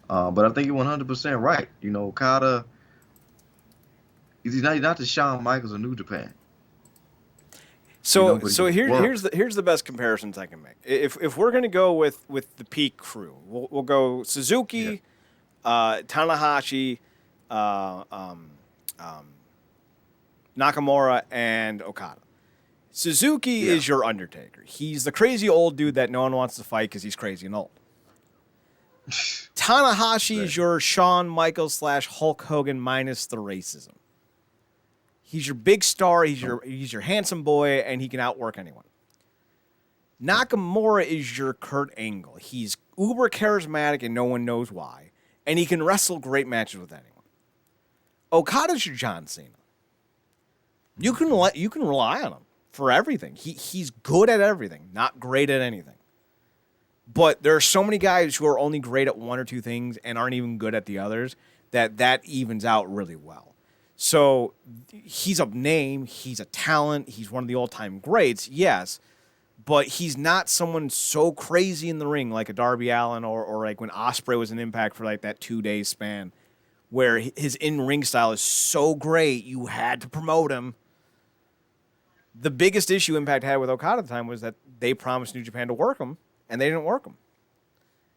but I think you're 100% right. Okada, he's not the Shawn Michaels of New Japan. So here's the best comparisons I can make. If we're gonna go with the peak crew, we'll go Suzuki, Tanahashi, Nakamura, and Okada. Suzuki is your Undertaker. He's the crazy old dude that no one wants to fight because he's crazy and old. Tanahashi is your Shawn Michaels / Hulk Hogan minus the racism. He's your big star. He's your handsome boy, and he can outwork anyone. Nakamura is your Kurt Angle. He's uber charismatic, and no one knows why, and he can wrestle great matches with anyone. Okada's your John Cena. You can rely on him for everything. He's good at everything, not great at anything. But there are so many guys who are only great at one or two things and aren't even good at the others that evens out really well. So he's a name, he's a talent, he's one of the all-time greats, yes, but he's not someone so crazy in the ring like a Darby Allin or like when Ospreay was an Impact for like that 2-day span where his in-ring style is so great you had to promote him. The biggest issue Impact had with Okada at the time was that they promised New Japan to work him, and they didn't work him.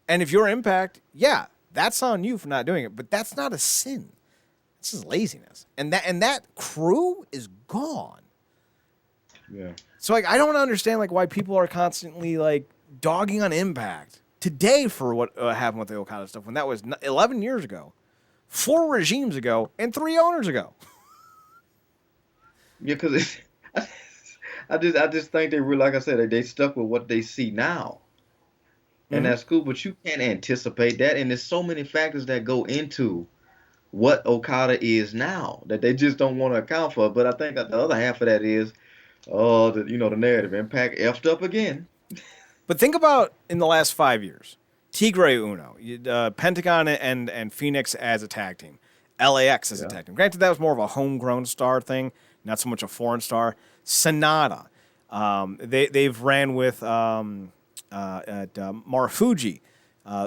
And if you're Impact, yeah, that's on you for not doing it, but that's not a sin. It's just laziness. And that crew is gone. Yeah. So like I don't understand like why people are constantly like dogging on Impact today for what happened with the Okada stuff when that was 11 years ago, 4 regimes ago, and 3 owners ago. Yeah, because I just think they were, like I said, they stuck with what they see now. And that's cool, but you can't anticipate that. And there's so many factors that go into what Okada is now that they just don't want to account for. But I think that the other half of that is, the narrative. Impact effed up again. But think about in the last 5 years, Tigre Uno, Pentagon and Phoenix as a tag team, LAX as a tag team. Granted, that was more of a homegrown star thing, not so much a foreign star. Sonata, they've ran with Marufuji.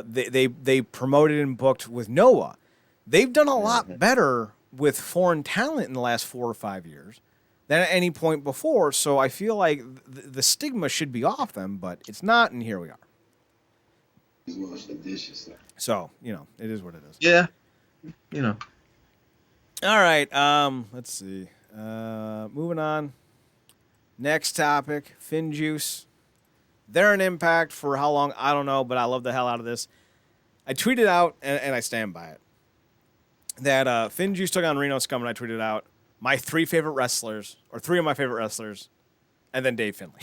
They promoted and booked with Noah. They've done a lot better with foreign talent in the last 4 or 5 years than at any point before. So I feel like the stigma should be off them, but it's not, and here we are. So, it is what it is. Yeah. All right, let's see. Moving on. Next topic, FinJuice. They're an Impact for how long? I don't know, but I love the hell out of this. I tweeted out, and I stand by it, that FinJuice took on Reno Scum, and I tweeted out my 3 favorite wrestlers, or 3 of my favorite wrestlers, and then Dave Finlay.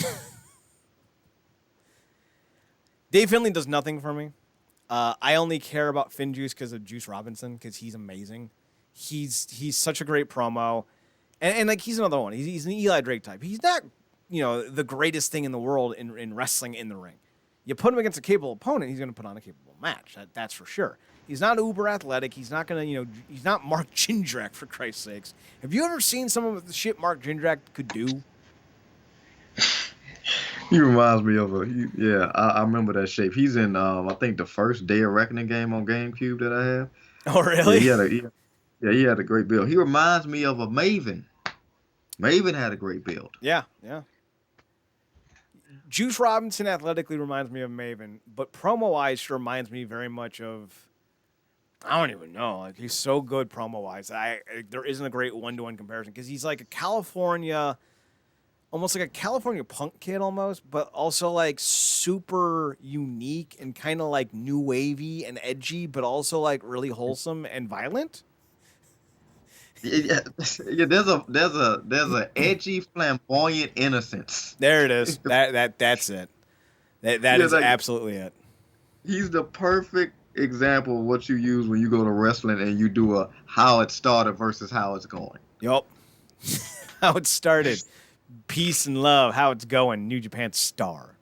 Dave Finlay does nothing for me. I only care about FinJuice because of Juice Robinson, because he's amazing. He's such a great promo. And like he's another one. He's an Eli Drake type. He's not, the greatest thing in the world in wrestling in the ring. You put him against a capable opponent, he's going to put on a capable match. That's for sure. He's not uber athletic. He's not going to, he's not Mark Jindrak, for Christ's sakes. Have you ever seen some of the shit Mark Jindrak could do? He reminds me of I remember that shape. He's in, I think the first Day of Reckoning game on GameCube that I have. Oh, really? Yeah, he had a great build. He reminds me of a Maven. Maven had a great build. Yeah. Juice Robinson athletically reminds me of Maven, but promo-wise sure reminds me very much of, I don't even know. Like, he's so good promo-wise. There isn't a great one-to-one comparison because he's like almost like a California punk kid almost, but also like super unique and kind of like new wavy and edgy, but also like really wholesome and violent. Yeah, there's a edgy, flamboyant innocence. There it is. That's it. That is like, absolutely it. He's the perfect example of what you use when you go to wrestling and you do a how it started versus how it's going. Yup. How it started. Peace and love. How it's going. New Japan star.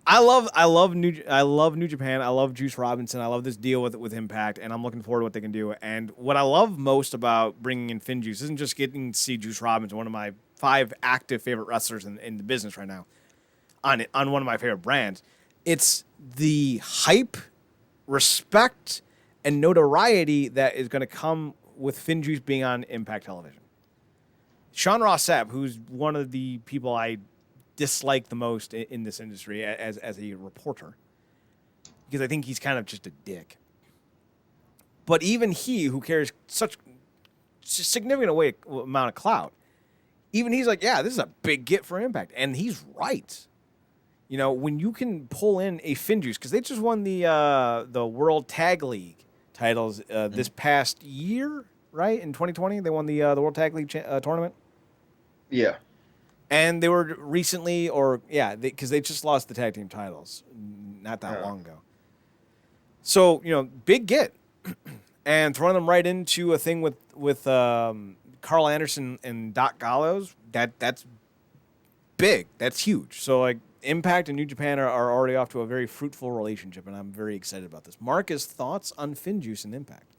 I love New Japan. I love Juice Robinson. I love this deal with Impact, and I'm looking forward to what they can do. And what I love most about bringing in FinJuice isn't just getting to see Juice Robinson, one of my 5 active favorite wrestlers in the business right now, on one of my favorite brands. It's the hype, respect, and notoriety that is going to come with FinJuice being on Impact Television. Sean Ross Sapp, who's one of the people I dislike the most in this industry as a reporter, because I think he's kind of just a dick. But even he, who carries such significant amount of clout, even he's like, yeah, this is a big get for Impact, and he's right. When you can pull in a FinJuice, because they just won the World Tag League titles this past year, right? In 2020, they won the World Tag League tournament. Yeah. And they were recently, because they just lost the tag team titles not that long ago. So, big get. And throwing them right into a thing with Carl Anderson and Doc Gallows, that's big. That's huge. So, like, Impact and New Japan are already off to a very fruitful relationship, and I'm very excited about this. Marcus, thoughts on FinJuice and Impact?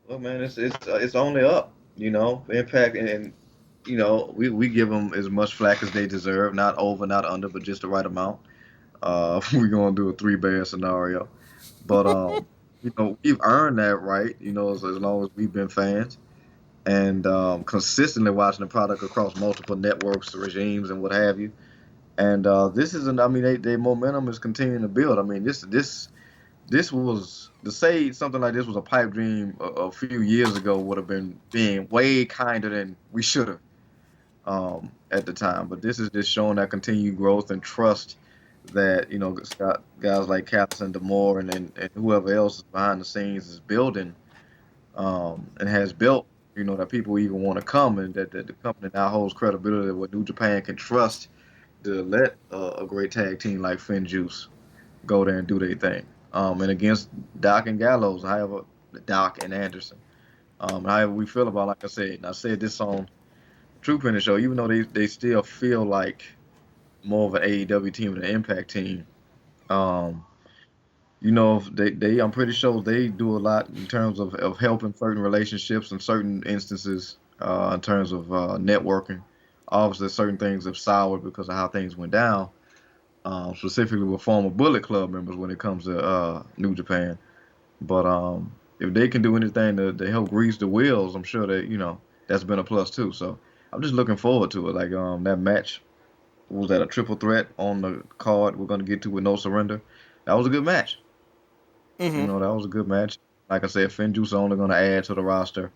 Well, man, it's only up. Impact and we give them as much flack as they deserve, not over, not under, but just the right amount. We're gonna do a 3-band scenario, but we've earned that right. As long as we've been fans and consistently watching the product across multiple networks, regimes, and what have you. And this is I mean, their momentum is continuing to build. I mean, this was to say something like this was a pipe dream a few years ago would have been being way kinder than we should have at the time. But this is just showing that continued growth and trust that Scott, guys like Captain Demore and whoever else is behind the scenes is building and has built. That people even want to come, and that the company now holds credibility that what New Japan can trust to let a great tag team like FinJuice go there and do their thing. And against Doc and Gallows, however, Doc and Anderson. However we feel about, like I said, and I said this on True Finish Show, even though they still feel like more of an AEW team than an Impact team. They I'm pretty sure they do a lot in terms of helping certain relationships in certain instances in terms of networking. Obviously, certain things have soured because of how things went down, specifically with former Bullet Club members when it comes to New Japan. But if they can do anything to help grease the wheels, I'm sure that that's been a plus too. So I'm just looking forward to it. Like that match was that a triple threat on the card we're gonna get to with No Surrender. That was a good match. Mm-hmm. That was a good match. Like I said, FinJuice are only gonna add to the roster.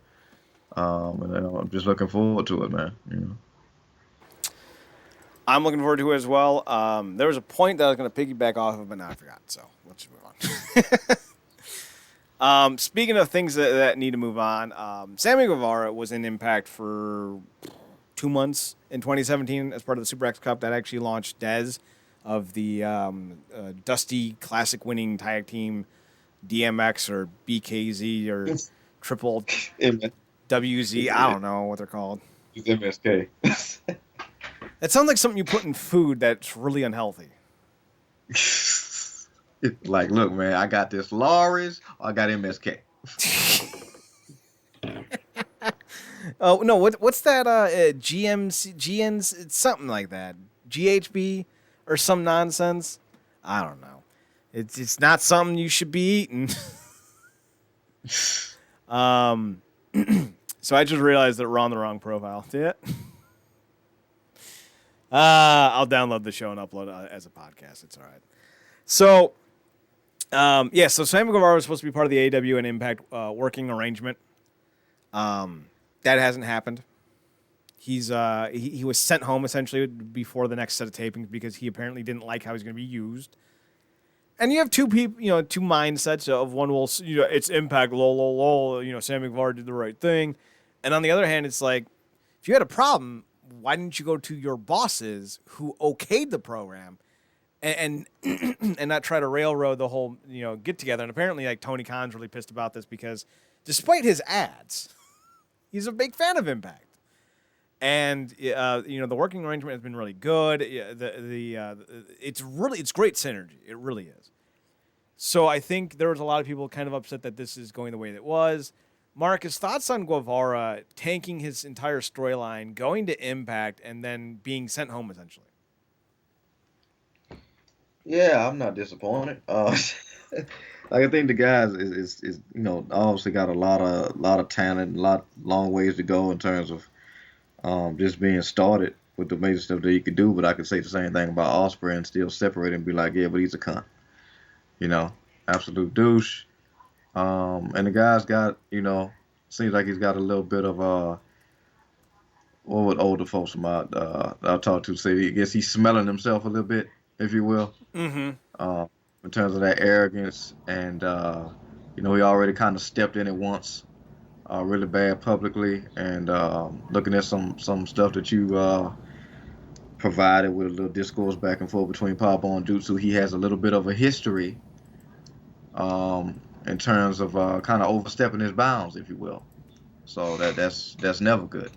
And I'm just looking forward to it, man. I'm looking forward to it as well. There was a point that I was going to piggyback off of, but now I forgot. So let's just move on. Speaking of things that need to move on, Sammy Guevara was in Impact for 2 months in 2017 as part of the Super X Cup that actually launched Dez of the Dusty Classic winning tag team DMX or BKZ or Triple WZ. I don't know what they're called. It's MSK. That sounds like something you put in food that's really unhealthy. Like, look, man, I got this Lawrence, I got MSK. Oh no, what's that? GN's, it's something like that. GHB or some nonsense. I don't know. It's not something you should be eating. So I just realized that we're on the wrong profile. See it? I'll download the show and upload it as a podcast. It's all right. So, so Sammy Guevara was supposed to be part of the AEW and Impact working arrangement. That hasn't happened. He was sent home essentially before the next set of tapings because he apparently didn't like how he's going to be used. And you have two people, two mindsets of one will, it's Impact, lol, Sammy Guevara did the right thing. And on the other hand, it's like, if you had a problem, why didn't you go to your bosses who okayed the program and and not try to railroad the whole, get together? And apparently, like, Tony Khan's really pissed about this because despite his ads, he's a big fan of Impact. And the working arrangement has been really good. It's great synergy. It really is. So I think there was a lot of people kind of upset that this is going the way that it was. Marcus, thoughts on Guevara tanking his entire storyline, going to Impact, and then being sent home essentially? Yeah, I'm not disappointed. Like, I think the guys is obviously got a lot of talent, long ways to go in terms of just being started with the major stuff that he could do. But I could say the same thing about Osprey and still separate and be like, yeah, but he's a cunt. Absolute douche. And the guy's got, seems like he's got a little bit of what would older folks I'll talk to say? I guess he's smelling himself a little bit, if you will. Mm-hmm. In terms of that arrogance, and he already kind of stepped in it once. really bad publicly, and looking at some stuff that you provided with a little discourse back and forth between Pablo and Jutsu, he has a little bit of a history in terms of kind of overstepping his bounds, if you will. So that's never good.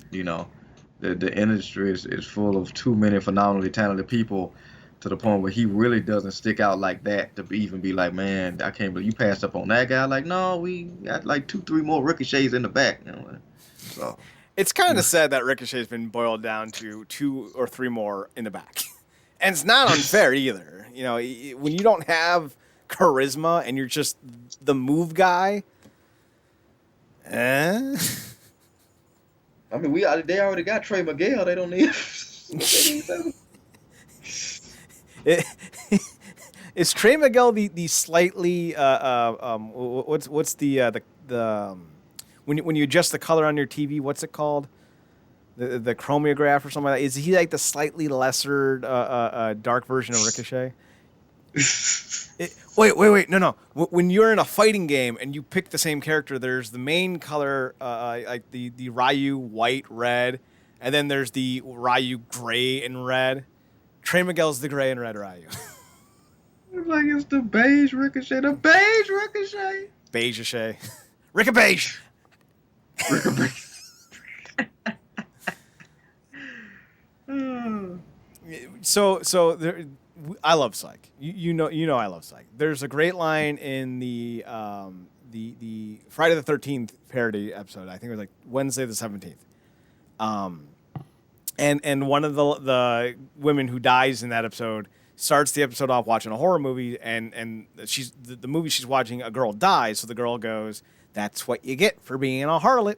The industry is full of too many phenomenally talented people to the point where he really doesn't stick out like that to even be like, man, I can't believe you passed up on that guy. Like, no, we got like 2, 3 more ricochets in the back. So It's kind of sad that Ricochet's been boiled down to 2 or 3 more in the back. And it's not unfair either. When you don't have charisma and you're just the move guy, eh? I mean, they already got Trey Miguel. They don't need. Is Trey Miguel the slightly what's the when you adjust the color on your TV, what's it called? The chromiograph or something like that. Is he like the slightly lesser dark version of Ricochet? Wait. No. When you're in a fighting game and you pick the same character, there's the main color, like the Ryu white, red, and then there's the Ryu gray and red. Trey Miguel's the gray and red Ryu. It's like it's the beige Ricochet. The beige Ricochet. Beige-Shay. Ricka-Beige. Ricochet. So there, I love Psych. You know I love Psych. There's a great line in the Friday the 13th parody episode. I think it was like Wednesday the 17th. And one of the women who dies in that episode starts the episode off watching a horror movie, and she's the movie she's watching, a girl dies, so the girl goes, "That's what you get for being a harlot."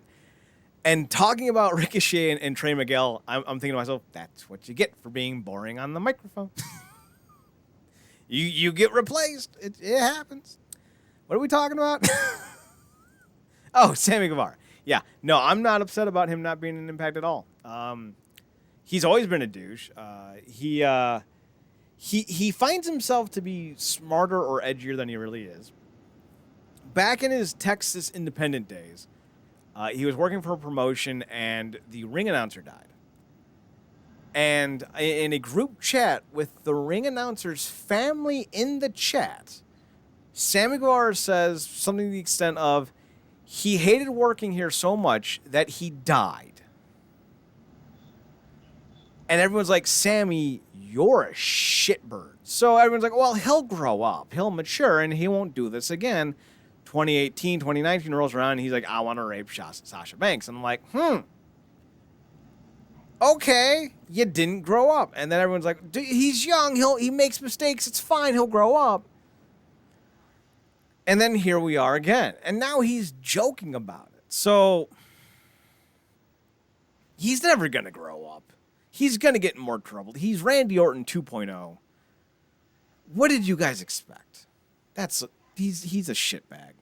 And talking about Ricochet and Trey Miguel, I'm thinking to myself, that's what you get for being boring on the microphone. you get replaced. It happens. What are we talking about? Oh, Sammy Guevara. Yeah, no, I'm not upset about him not being an Impact at all. He's always been a douche. He finds himself to be smarter or edgier than he really is. Back in his Texas independent days, he was working for a promotion, and the ring announcer died. And in a group chat with the ring announcer's family in the chat, Sammy Guevara says something to the extent of, he hated working here so much that he died. And everyone's like, Sammy, you're a shitbird. So everyone's like, well, he'll grow up, he'll mature, and he won't do this again. 2018, 2019 rolls around, and he's like, I want to rape Sasha Banks. And I'm like, okay, you didn't grow up. And then everyone's like, he's young, he makes mistakes, it's fine, he'll grow up. And then here we are again. And now he's joking about it. So he's never going to grow up. He's going to get in more trouble. He's Randy Orton 2.0. What did you guys expect? He's a shitbag.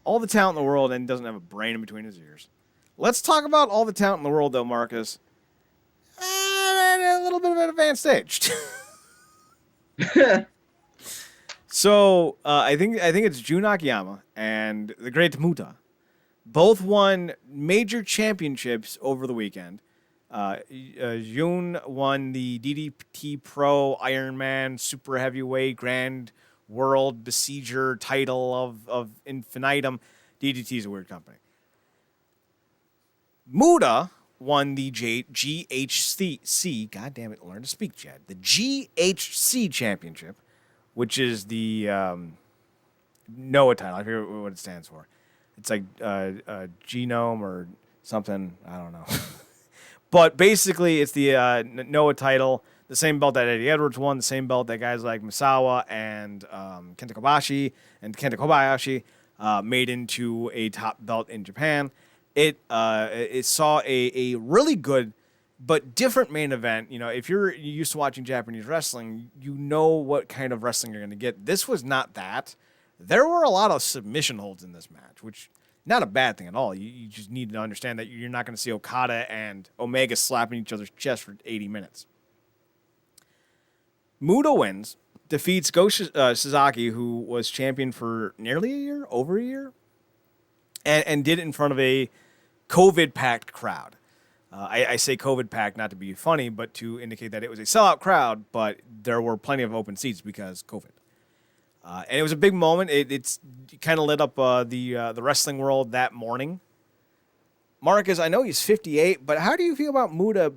All the talent in the world, and doesn't have a brain in between his ears. Let's talk about all the talent in the world, though, Marcus. A little bit of an advanced age. So I think it's Jun Akiyama and the Great Muta. Both won major championships over the weekend. Jun won the DDT Pro Ironman Super Heavyweight Grand World Besieger title of Infinitum. DDT is a weird company. Muta won the GHC. God damn it, learn to speak, Chad. The GHC Championship, which is the NOAA title. I forget what it stands for. It's like genome or something. I don't know. But basically, it's the NOAA title, the same belt that Eddie Edwards won, the same belt that guys like Misawa and Kenta Kobayashi made into a top belt in Japan. It saw a really good but different main event. You know, if you're used to watching Japanese wrestling, you know what kind of wrestling you're going to get. This was not that. There were a lot of submission holds in this match, which not a bad thing at all. You just need to understand that you're not going to see Okada and Omega slapping each other's chest for 80 minutes. Muta wins, defeats Go Sasaki, who was champion for nearly a year, over a year. and did it in front of a COVID-packed crowd. I say COVID-packed not to be funny, but to indicate that it was a sellout crowd, but there were plenty of open seats because COVID. And it was a big moment. It kind of lit up the wrestling world that morning. Marcus, I know he's 58, but how do you feel about Muta,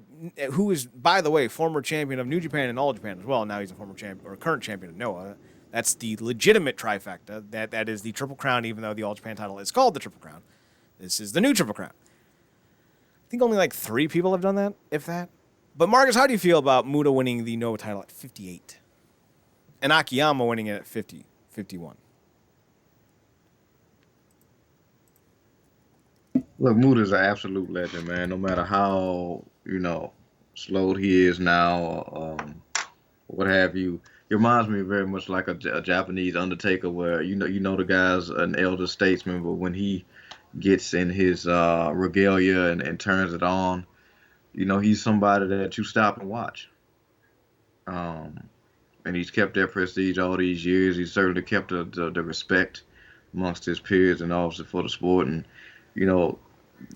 who is, by the way, former champion of New Japan and All Japan as well? Now he's a former champion or current champion of Noah. That's the legitimate trifecta. That is the Triple Crown, even though the All Japan title is called the Triple Crown. This is the new Triple Crown. I think only like 3 people have done that, if that. But Marcus, how do you feel about Muta winning the Noah title at 58? And Akiyama winning it at 51? Look, Muta's an absolute legend, man. No matter how, slowed he is now, what have you. He reminds me very much like a Japanese Undertaker, where you know the guy's an elder statesman, but when he gets in his regalia and turns it on, he's somebody that you stop and watch. And he's kept that prestige all these years. He's certainly kept the respect amongst his peers and obviously for the sport. And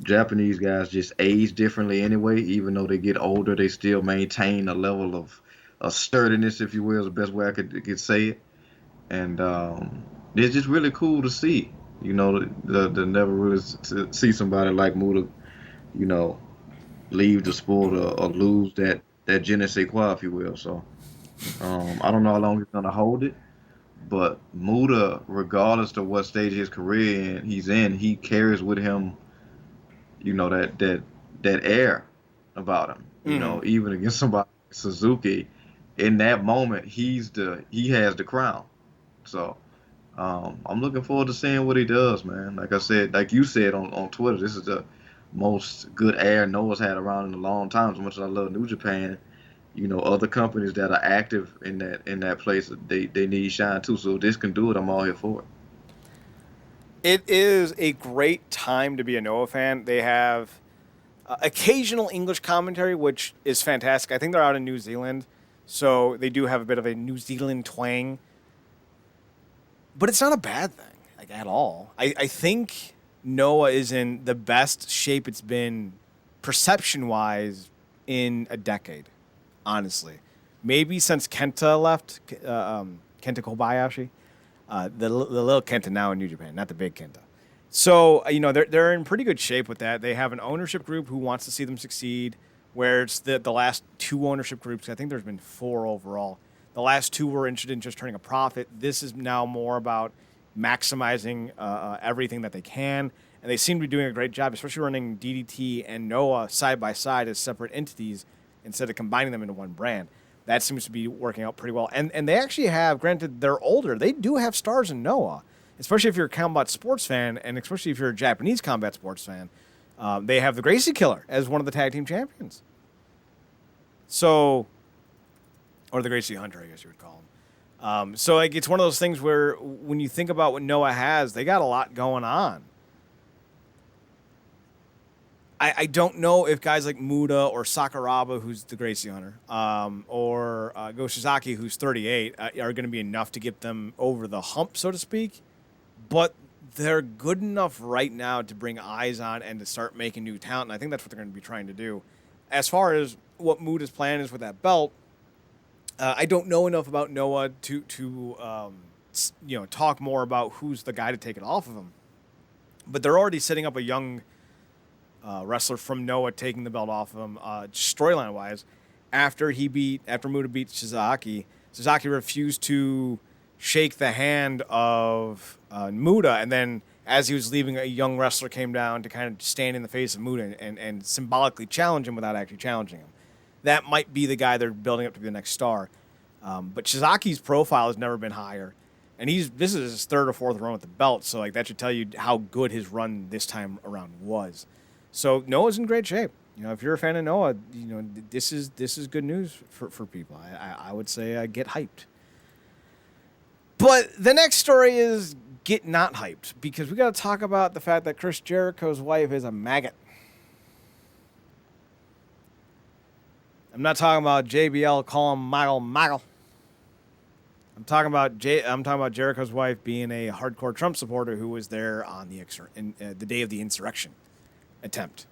Japanese guys just age differently anyway. Even though they get older, they still maintain a level of sturdiness, if you will, is the best way I could say it. And it's just really cool to see. To never really see somebody like Muta, leave the sport or lose that je ne sais quoi, if you will. So I don't know how long he's gonna hold it, but Muta, regardless of what stage of his career he's in, he carries with him, that air about him. Even against somebody like Suzuki, in that moment, he has the crown. So I'm looking forward to seeing what he does, man. Like I said, like you said on Twitter, this is the most good air Noah's had around in a long time. As much as I love New Japan, other companies that are active in that place, they need shine too. So if this can do it, I'm all here for it. It is a great time to be a Noah fan. They have occasional English commentary, which is fantastic. I think they're out in New Zealand, so they do have a bit of a New Zealand twang. But it's not a bad thing, like, at all. I think Noah is in the best shape it's been perception-wise in a decade, honestly. Maybe since Kenta left, Kenta Kobayashi. The little Kenta now in New Japan, not the big Kenta. So, they're in pretty good shape with that. They have an ownership group who wants to see them succeed, where it's the last 2 ownership groups. I think there's been 4 overall. The last 2 were interested in just turning a profit. This is now more about maximizing everything that they can. And they seem to be doing a great job, especially running DDT and Noah side by side as separate entities instead of combining them into one brand. That seems to be working out pretty well. And they actually have, granted, they're older, they do have stars in Noah, especially if you're a combat sports fan, and especially if you're a Japanese combat sports fan. They have the Gracie Killer as one of the tag team champions. So, or the Gracie Hunter, I guess you would call him. So, it's one of those things where when you think about what Noah has, they got a lot going on. I don't know if guys like Muta or Sakuraba, who's the Gracie Hunter, or Go Shizaki, who's 38, are going to be enough to get them over the hump, so to speak. But they're good enough right now to bring eyes on and to start making new talent, and I think that's what they're going to be trying to do. As far as what Muta's plan is with that belt, I don't know enough about Noah to talk more about who's the guy to take it off of him. But they're already setting up a young wrestler from Noah taking the belt off of him, storyline wise. After Muta beat Shizaki, Sasaki refused to shake the hand of Muta, and then as he was leaving, a young wrestler came down to kind of stand in the face of Muta and symbolically challenge him without actually challenging him. That might be the guy they're building up to be the next star. But Shizaki's profile has never been higher, and this is his 3rd or 4th run with the belt, so that should tell you how good his run this time around was. So Noah's in great shape. If you're a fan of Noah, this is good news for people. I would say get hyped. But the next story is get not hyped, because we got to talk about the fact that Chris Jericho's wife is a maggot. I'm not talking about JBL calling Michael. I'm talking about Jericho's wife being a hardcore Trump supporter who was there on the day of the insurrection attempt.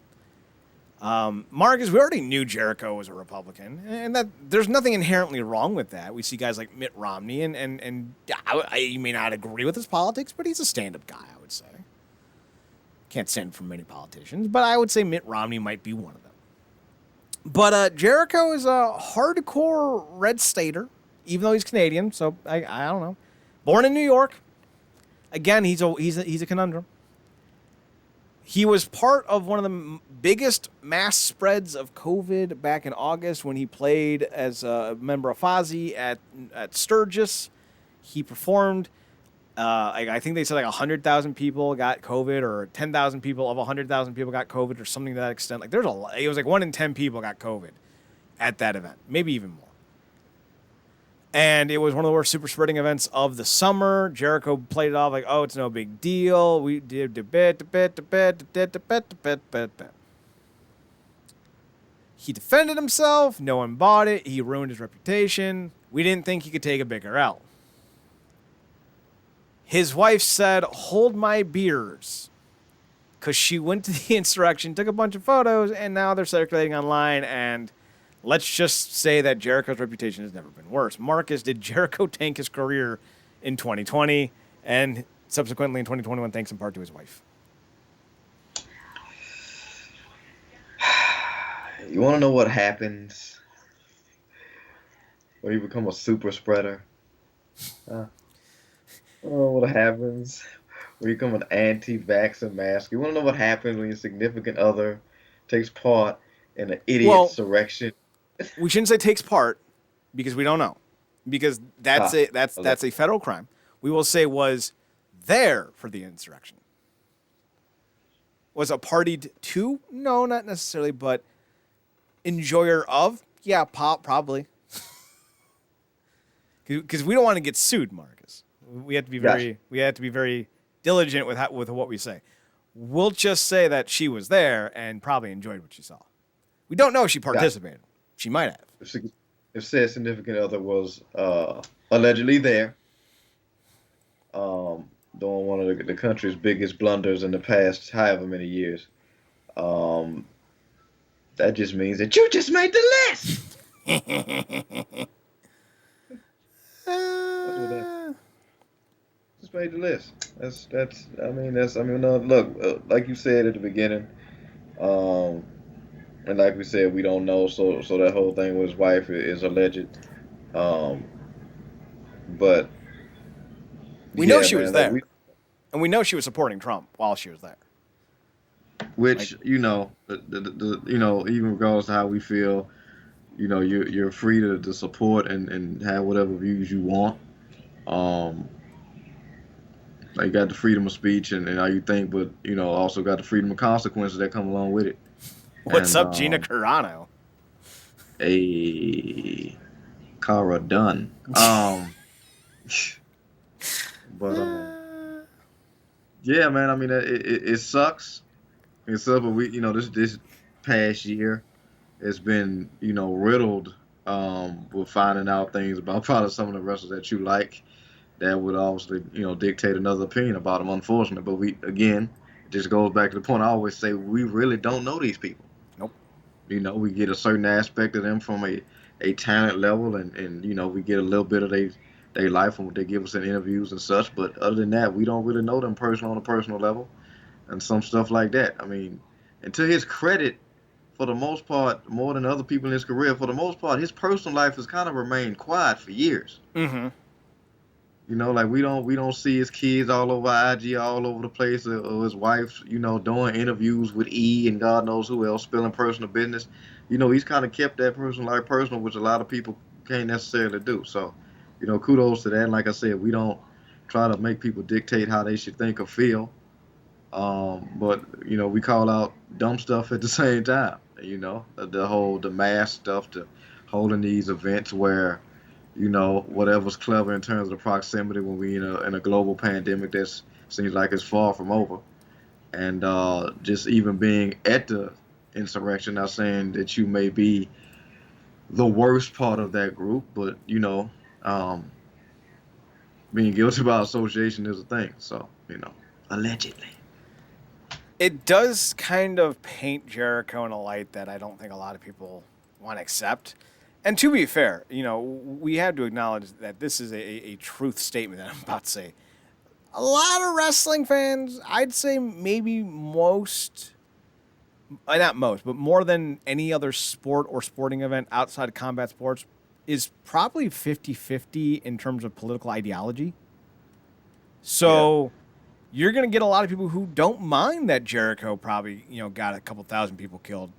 Marcus, we already knew Jericho was a Republican, and that there's nothing inherently wrong with that. We see guys like Mitt Romney, and you may not agree with his politics, but he's a stand-up guy, I would say. Can't stand from many politicians, but I would say Mitt Romney might be one of them. But Jericho is a hardcore red stater, even though he's Canadian. So I don't know. Born in New York. Again, he's a conundrum. He was part of one of the biggest mass spreads of COVID back in August when he played as a member of Fozzy at Sturgis. He performed. I think they said like 100,000 people got COVID, or 10,000 people of 100,000 people got COVID, or something to that extent. Like it was like 1 in 10 people got COVID at that event, maybe even more. And it was one of the worst super spreading events of the summer. Jericho played it off like, oh, it's no big deal. We did the bit. He defended himself. No one bought it. He ruined his reputation. We didn't think he could take a bigger L. His wife said, hold my beers. Because she went to the insurrection, took a bunch of photos, and now they're circulating online, and let's just say that Jericho's reputation has never been worse. Marcus, did Jericho tank his career in 2020 and subsequently in 2021 thanks in part to his wife? You want to know what happens when you become a super spreader? You know what happens when you become an anti-vaxxer mask? You want to know what happens when your significant other takes part in an idiot insurrection? We shouldn't say takes part because we don't know, because that's a federal crime. We will say was there for the insurrection. Was a partied to? No, not necessarily, but enjoyer of? Yeah, probably. Because we don't want to get sued, Marcus. We have to be very diligent with what we say. We'll just say that she was there and probably enjoyed what she saw. We don't know if she participated. She might have. If said significant other was allegedly there, doing one of the country's biggest blunders in the past however many years, that just means that you just made the list. That's what that. Just made the list. Look, like you said at the beginning, and like we said, we don't know. So that whole thing with his wife is alleged. But we know she was there, and we know she was supporting Trump while she was there. Which the even regardless of how we feel, you're free to support and have whatever views you want. You got the freedom of speech and how you think, but also got the freedom of consequences that come along with it. What's up, Gina Carano? A Cara done. Yeah, man. I mean, it sucks. It sucks, but we, this past year, it's been riddled with finding out things about probably some of the wrestlers that you like that would obviously dictate another opinion about them, unfortunately. But it just goes back to the point I always say, we really don't know these people. Nope. We get a certain aspect of them from a talent level, and we get a little bit of their life and what they give us in interviews and such. But other than that, we don't really know them on a personal level and some stuff like that. I mean, and to his credit, for the most part, more than other people in his career, for the most part, his personal life has kind of remained quiet for years. Mm-hmm. We don't see his kids all over IG, all over the place, or his wife, doing interviews with E and God knows who else, spilling personal business. He's kind of kept that personal life personal, which a lot of people can't necessarily do. So, kudos to that. And like I said, we don't try to make people dictate how they should think or feel. But we call out dumb stuff at the same time. The mass stuff, to holding these events where whatever's clever in terms of the proximity when we in a global pandemic that seems like it's far from over, and just even being at the insurrection. Not saying that you may be the worst part of that group, but being guilty by association is a thing. So, allegedly. It does kind of paint Jericho in a light that I don't think a lot of people want to accept. And to be fair, we have to acknowledge that this is a truth statement that I'm about to say. A lot of wrestling fans, I'd say maybe most, not most, but more than any other sport or sporting event outside of combat sports, is probably 50-50 in terms of political ideology. So you're going to get a lot of people who don't mind that Jericho probably, got a couple thousand people killed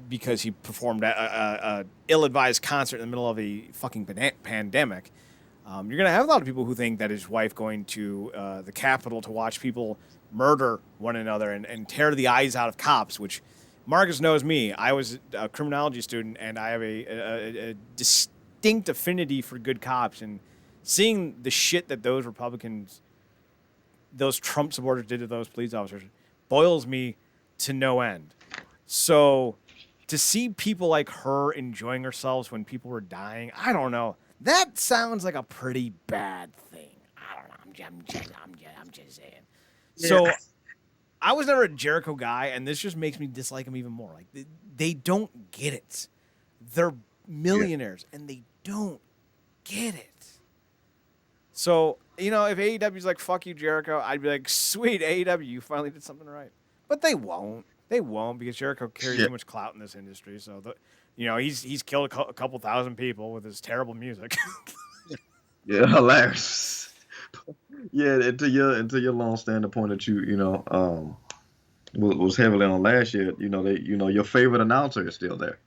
because he performed a ill-advised concert in the middle of a fucking pandemic. You're going to have a lot of people who think that his wife going to the Capitol to watch people murder one another and tear the eyes out of cops, which Marcus knows me. I was a criminology student, and I have a distinct affinity for good cops. And seeing the shit that those Republicans, those Trump supporters did to those police officers boils me to no end. So to see people like her enjoying herself when people were dying, I don't know. That sounds like a pretty bad thing. I don't know. I'm just saying. Yeah. So I was never a Jericho guy, and this just makes me dislike him even more. Like they don't get it. They're millionaires, and they don't get it. So, if AEW's like, fuck you, Jericho, I'd be like, sweet, AEW, you finally did something right. But they won't. They won't, because Jericho carries too much clout in this industry. So, he's killed a couple thousand people with his terrible music. Yeah, hilarious. Yeah, into your long-standing point that you was heavily on last year. Your favorite announcer is still there.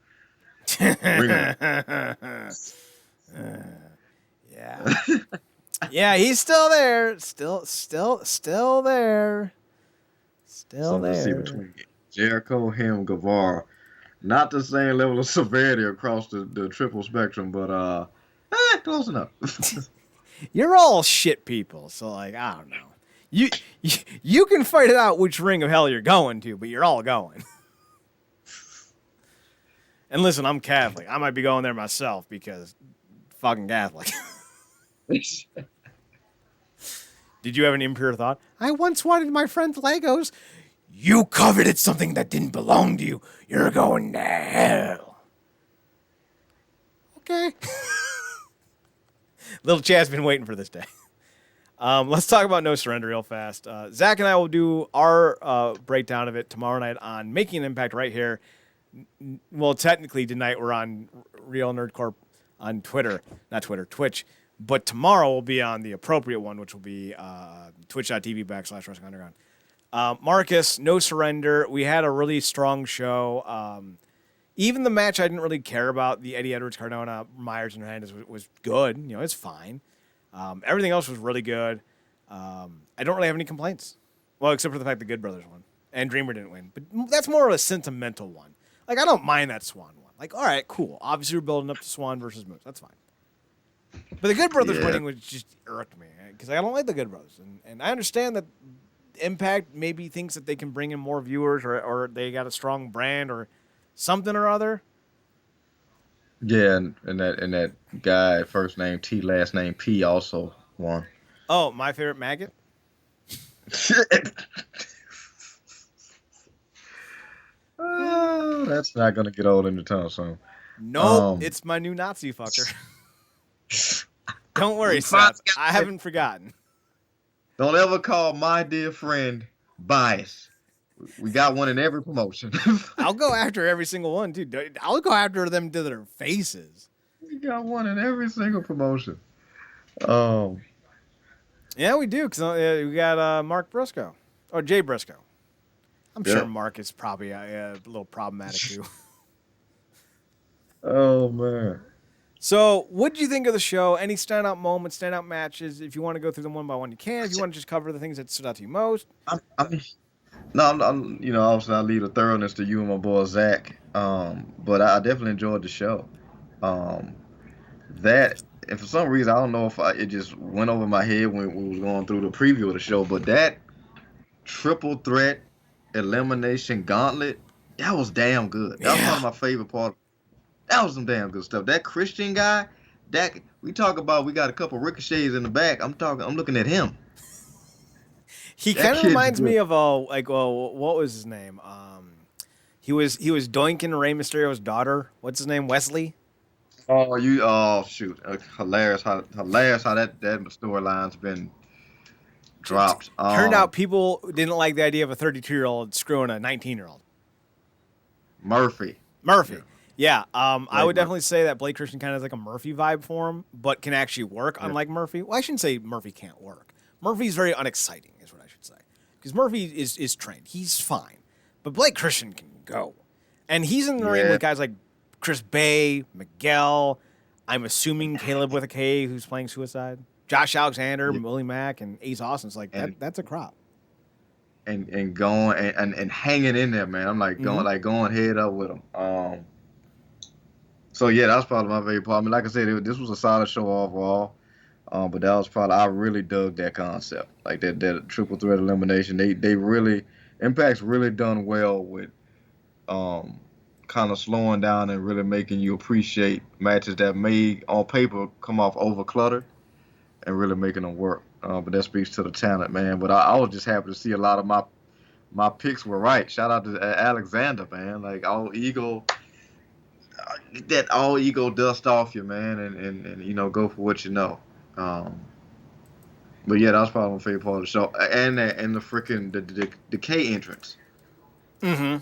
Yeah. Yeah, he's still there. Still there. Still there. See between Jericho, him, Guevara, not the same level of severity across the triple spectrum, but close enough. You're all shit people, so I don't know. You can fight it out which ring of hell you're going to, but you're all going. And listen, I'm Catholic. I might be going there myself because fucking Catholic. Did you have an impure thought? I once wanted my friend's Legos. You coveted something that didn't belong to you. You're going to hell. Okay. Little Chad's been waiting for this day. Let's talk about No Surrender real fast. Zach and I will do our breakdown of it tomorrow night on Making an Impact right here. Well, technically tonight we're on Real Nerd Corp on Twitch. But tomorrow we'll be on the appropriate one, which will be twitch.tv/Wrestling Underground. Marcus, No Surrender. We had a really strong show. Even the match I didn't really care about, the Eddie Edwards, Cardona, Myers, and Hernandez was good. It's fine. Everything else was really good. I don't really have any complaints. Well, except for the fact the Good Brothers won. And Dreamer didn't win. But that's more of a sentimental one. Like, I don't mind that Swan one. Like, all right, cool. Obviously, we're building up to Swan versus Moose. That's fine. But the Good Brothers winning was just irked me because I don't like the Good Brothers, and I understand that Impact maybe thinks that they can bring in more viewers or they got a strong brand or something or other. Yeah, and that guy, first name T, last name P, also won. Oh, my favorite maggot. Oh, that's not gonna get old in the time soon. Nope, it's my new Nazi fucker. Don't worry, Seth. I haven't forgotten. Don't ever call my dear friend bias. We got one in every promotion. I'll go after every single one, dude. I'll go after them to their faces. We got one in every single promotion. Yeah, we do, because we got Mark Briscoe. Or Jay Briscoe. I'm sure Mark is probably a little problematic, too. Oh, man. So, what did you think of the show? Any standout moments, standout matches? If you want to go through them one by one, you can. If you want to just cover the things that stood out to you most. I'm obviously I leave the thoroughness to you and my boy Zach. But I definitely enjoyed the show. That, and for some reason, I don't know if it just went over my head when we was going through the preview of the show, but that triple threat elimination gauntlet, that was damn good. That was one of my favorite parts. That was some damn good stuff. That Christian guy, Dak, we talk about we got a couple ricochets in the back. I'm looking at him. He That kind of kid's reminds good. me of what was his name? He was doinking Rey Mysterio's daughter. What's his name? Wesley. Oh shoot, hilarious how that storyline's been dropped. Turned out people didn't like the idea of a 32-year-old screwing a 19-year-old. Murphy. Yeah, Murphy. Yeah, I Blake would Murphy. definitely say that Blake Christian kind of has like a Murphy vibe for him, but can actually work. Yeah, Unlike Murphy, well, I shouldn't say Murphy can't work. Murphy's very unexciting, is what I should say, because Murphy is trained. He's fine, but Blake Christian can go, and he's in the ring yeah, with guys like Chris Bay, Miguel. I'm assuming Caleb with a K, who's playing Suicide. Josh Alexander, yeah. Willie Mack, and Ace Austin's like that. And That's a crop. and going and hanging in there, man. I'm Mm-hmm. like going head up with him. So yeah, that's probably my favorite part. I mean, like I said, this was a solid show overall. But that was probably I really dug that concept, like that triple threat elimination. They really Impact's really done well with um kind of slowing down and really making you appreciate matches that may on paper come off over cluttered and really making them work. But that speaks to the talent, man. But I was just happy to see a lot of my picks were right. Shout out to Alexander, man. Like all ego, get that all ego dust off you, man, and go for what you know. Um, but yeah, that was probably my favorite part of the show, and the freaking the K entrance, Mm-hmm.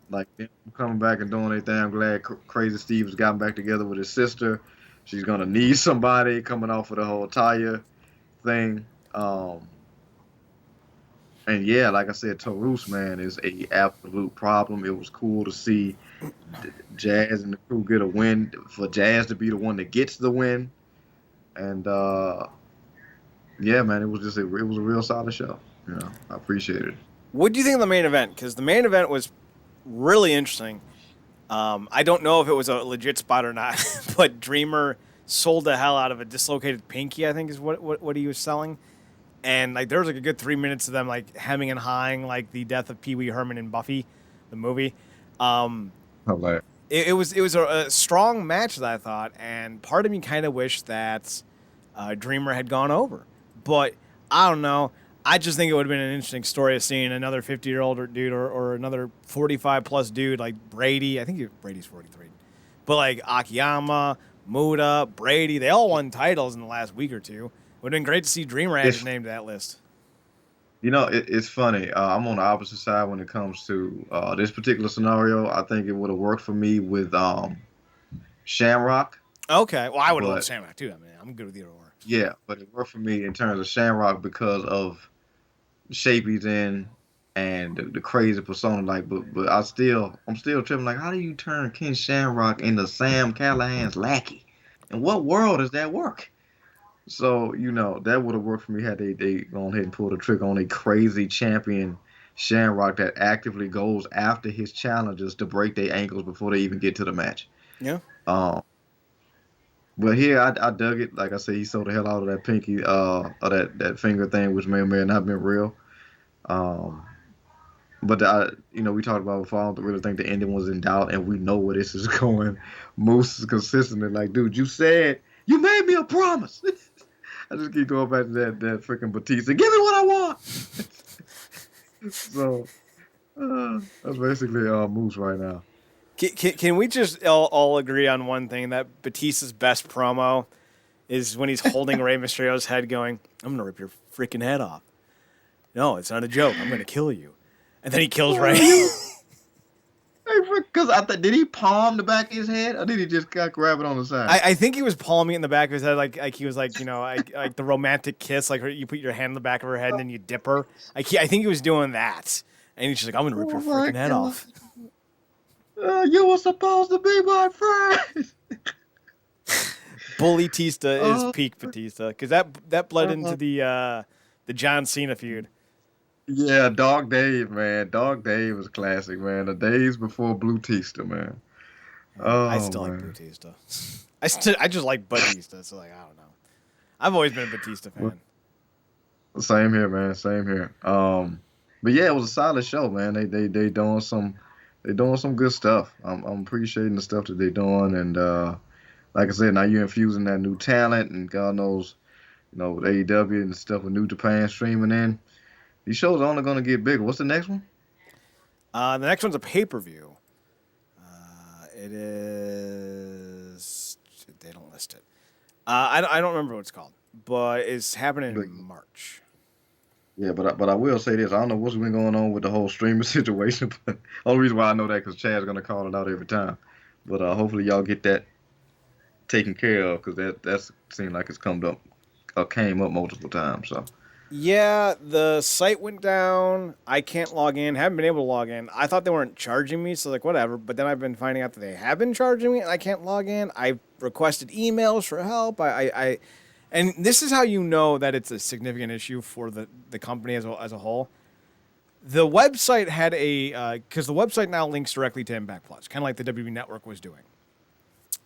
like them coming back and doing their thing. I'm glad Crazy Steve has gotten back together with his sister. She's gonna need somebody coming off of the whole Taya thing. And yeah, like I said, Tarus, man, is a absolute problem. It was cool to see Jazz and the crew get a win, for Jazz to be the one that gets the win. And yeah, man, it was a real solid show. I appreciate it. What do you think of the main event? Because the main event was really interesting. I don't know if it was a legit spot or not, but Dreamer sold the hell out of a dislocated pinky. I think is what he was selling, and like there was like a good 3 minutes of them like hemming and hawing like the death of Pee Wee Herman and Buffy, the movie. Um, Hilarious. it was a strong match that I thought, and part of me kind of wished that Dreamer had gone over, but I don't know. I just think it would have been an interesting story of seeing another 50-year-old dude or another 45 plus dude like Brady. I think Brady's 43, but like Akiyama, Muda, Brady, they all won titles in the last week or two. Would have been great to see Dreamer add his It's name to that list. it's funny. I'm on the opposite side when it comes to this particular scenario. I think it would have worked for me with Shamrock, Okay, well I would have loved but Shamrock too. I mean, I'm good with either or. yeah, but it worked for me in terms of Shamrock because of the shape he's in and the crazy persona. Like, but I'm still tripping. Like, how do you turn Ken Shamrock into Sam Callahan's lackey? In what world does that work? So that would have worked for me had they gone ahead and pulled the trick on a crazy champion Shamrock that actively goes after his challengers to break their ankles before they even get to the match. Yeah. Um, but here I dug it. Like I said, he sold the hell out of that pinky, or that finger thing, which may or may not have been real. Um, but we talked about before. I don't really think the ending was in doubt, and we know where this is going. Moose is consistently like, dude, you said you made me a promise. I just keep going back to that freaking Batista. Give me what I want. So that's basically Moose right now. Can we just all agree on one thing? That Batista's best promo is when he's holding Rey Mysterio's head going, I'm going to rip your freaking head off. No, it's not a joke. I'm going to kill you. And then he kills Rey. Because did he palm the back of his head, or did he just grab it on the side? I think he was palming it in the back of his head, like he was like, like the romantic kiss, like you put your hand in the back of her head and then you dip her. I think he was doing that. And he's just like, I'm going to rip your freaking head off. You were supposed to be my friend. Bully Tista is Oh, peak Batista, because that bled into the John Cena feud. yeah, Dog Dave, man. Dog Dave was classic, man. The days before Blue Tista, man. I Oh still like man. Batista. I just like Batista, so like I don't know. I've always been a Batista fan. Same here, man. Same here. But yeah, it was a solid show, man. They doing some good stuff. I'm appreciating the stuff that they're doing, and like I said, now you're infusing that new talent, and God knows, with AEW and stuff with New Japan streaming in, these shows are only going to get bigger. What's the next one? The next one's a pay-per-view. It is. They don't list it. I don't remember what it's called, but it's happening But, in March. yeah, but I will say this: I don't know what's been going on with the whole streaming situation. But only reason why I know that because Chad's going to call it out every time. But hopefully y'all get that taken care of because that's seemed like it's come up came up multiple times. So Yeah, the site went down. I can't log in. Haven't been able to log in. I thought they weren't charging me, so like whatever. But then I've been finding out that they have been charging me, and I can't log in. I requested emails for help. And this is how you know that it's a significant issue for the company as a whole. The website had because the website now links directly to Impact Plus, kind of like the WWE Network was doing.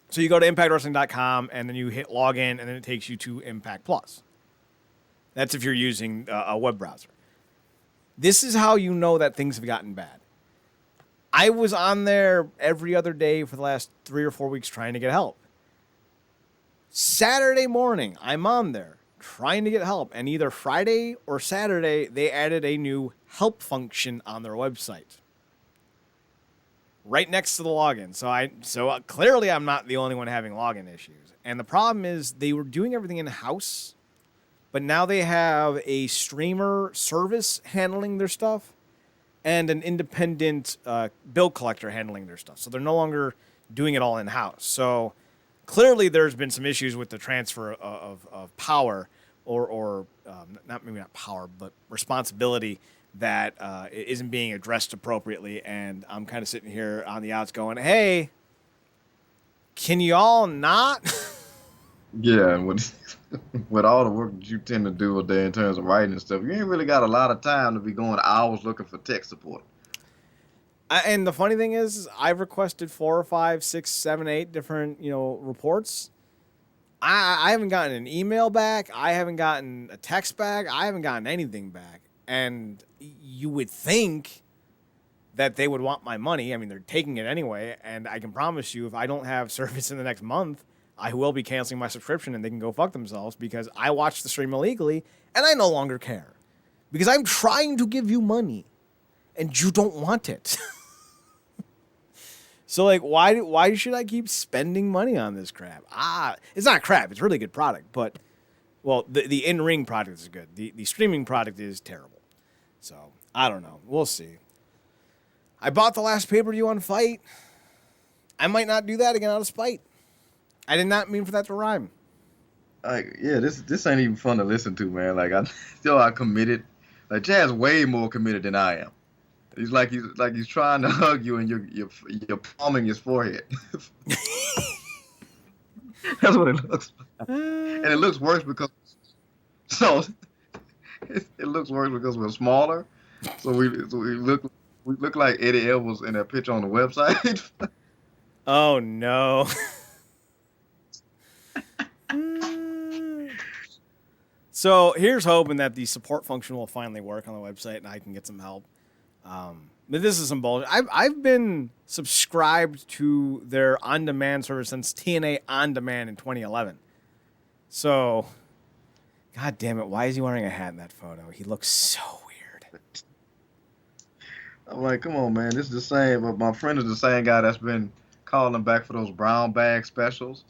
So you go to ImpactWrestling.com and then you hit login, and then it takes you to Impact Plus. That's if you're using a web browser. This is how you know that things have gotten bad. I was on there every other day for the last 3 or 4 weeks trying to get help. Saturday morning, I'm on there trying to get help. And either Friday or Saturday, they added a new help function on their website. Right next to the login. So clearly I'm not the only one having login issues. And the problem is they were doing everything in-house, but now they have a streamer service handling their stuff and an independent bill collector handling their stuff. So they're no longer doing it all in-house. So clearly there's been some issues with the transfer of power or not power, but responsibility that isn't being addressed appropriately. And I'm kind of sitting here on the outs going, hey, can y'all not? yeah, and with all the work that you tend to do a day in terms of writing and stuff, you ain't really got a lot of time to be going hours looking for tech support. And the funny thing is, I've requested 4 or 5, 6, 7, 8 different, reports. I haven't gotten an email back. I haven't gotten a text back. I haven't gotten anything back. And you would think that they would want my money. I mean, they're taking it anyway. And I can promise you, if I don't have service in the next month, I will be canceling my subscription and they can go fuck themselves because I watched the stream illegally and I no longer care. Because I'm trying to give you money and you don't want it. So, like, why should I keep spending money on this crap? It's not crap. It's a really good product. But, well, the in-ring product is good. The streaming product is terrible. So, I don't know. We'll see. I bought the last pay-per-view on Fight. I might not do that again out of spite. I did not mean for that to rhyme. This ain't even fun to listen to, man. Like I committed. Like Chad's way more committed than I am. He's trying to hug you and you're palming his forehead. That's what it looks like. And it looks worse because it looks worse because we're smaller. So we look like Eddie Edwards in that picture on the website. Oh no. So here's hoping that the support function will finally work on the website and I can get some help. But this is some bullshit. I've been subscribed to their on-demand service since TNA On Demand in 2011. So, God damn it, why is he wearing a hat in that photo? He looks so weird. I'm like, come on, man. This is the same. But my friend is the same guy that's been calling back for those brown bag specials.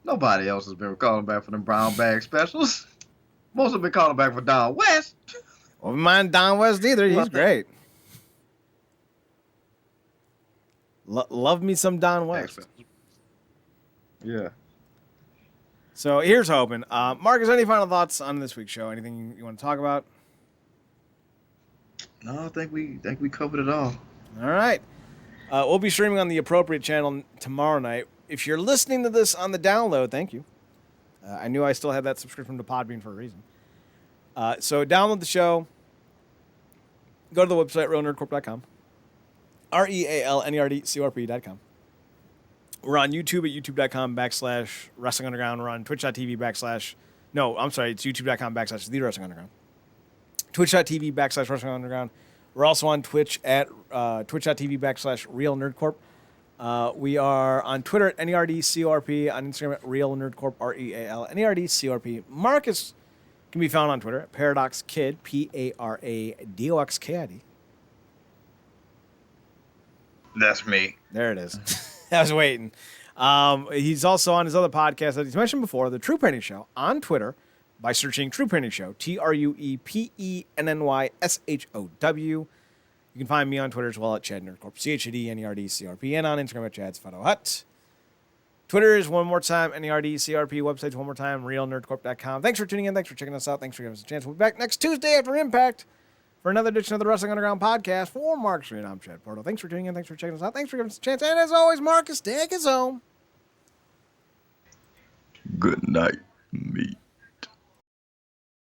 Nobody else has been calling back for them brown bag specials. Most have been calling back for Don West. Well, mind Don West either. He's great. Love me some Don West. Yeah. So here's hoping. Marcus, any final thoughts on this week's show? Anything you want to talk about? No, I think we covered it all. All right. We'll be streaming on the appropriate channel tomorrow night. If you're listening to this on the download, thank you. I knew I still had that subscription to Podbean for a reason. So download the show. Go to the website, realnerdcorp.com. RealNerdCorp.com. We're on YouTube at youtube.com/Wrestling Underground. We're on twitch.tv/ No, I'm sorry. It's youtube.com/The Wrestling Underground. Twitch.tv/ Wrestling Underground. We're also on Twitch at twitch.tv/ Real Nerd Corp. We are on Twitter at NERDCORP, on Instagram at Real Nerd Corp, REAL, NERDCORP. Marcus can be found on Twitter at Paradox Kid, PARADOXKID. That's me. There it is. I was waiting. He's also on his other podcast that he's mentioned before, The True Painting Show, on Twitter by searching True Painting Show, TruePenningshow. You can find me on Twitter as well at Chad Nerdcorp, CHADNERDCRP, and on Instagram at Chad's Photo Hut. Twitter is one more time, NERDCRP. Website's one more time, realnerdcorp.com. Thanks for tuning in. Thanks for checking us out. Thanks for giving us a chance. We'll be back next Tuesday after Impact for another edition of the Wrestling Underground podcast. For Mark Street, I'm Chad Portal. Thanks for tuning in. Thanks for checking us out. Thanks for giving us a chance. And as always, Marcus, take us home. Good night, me.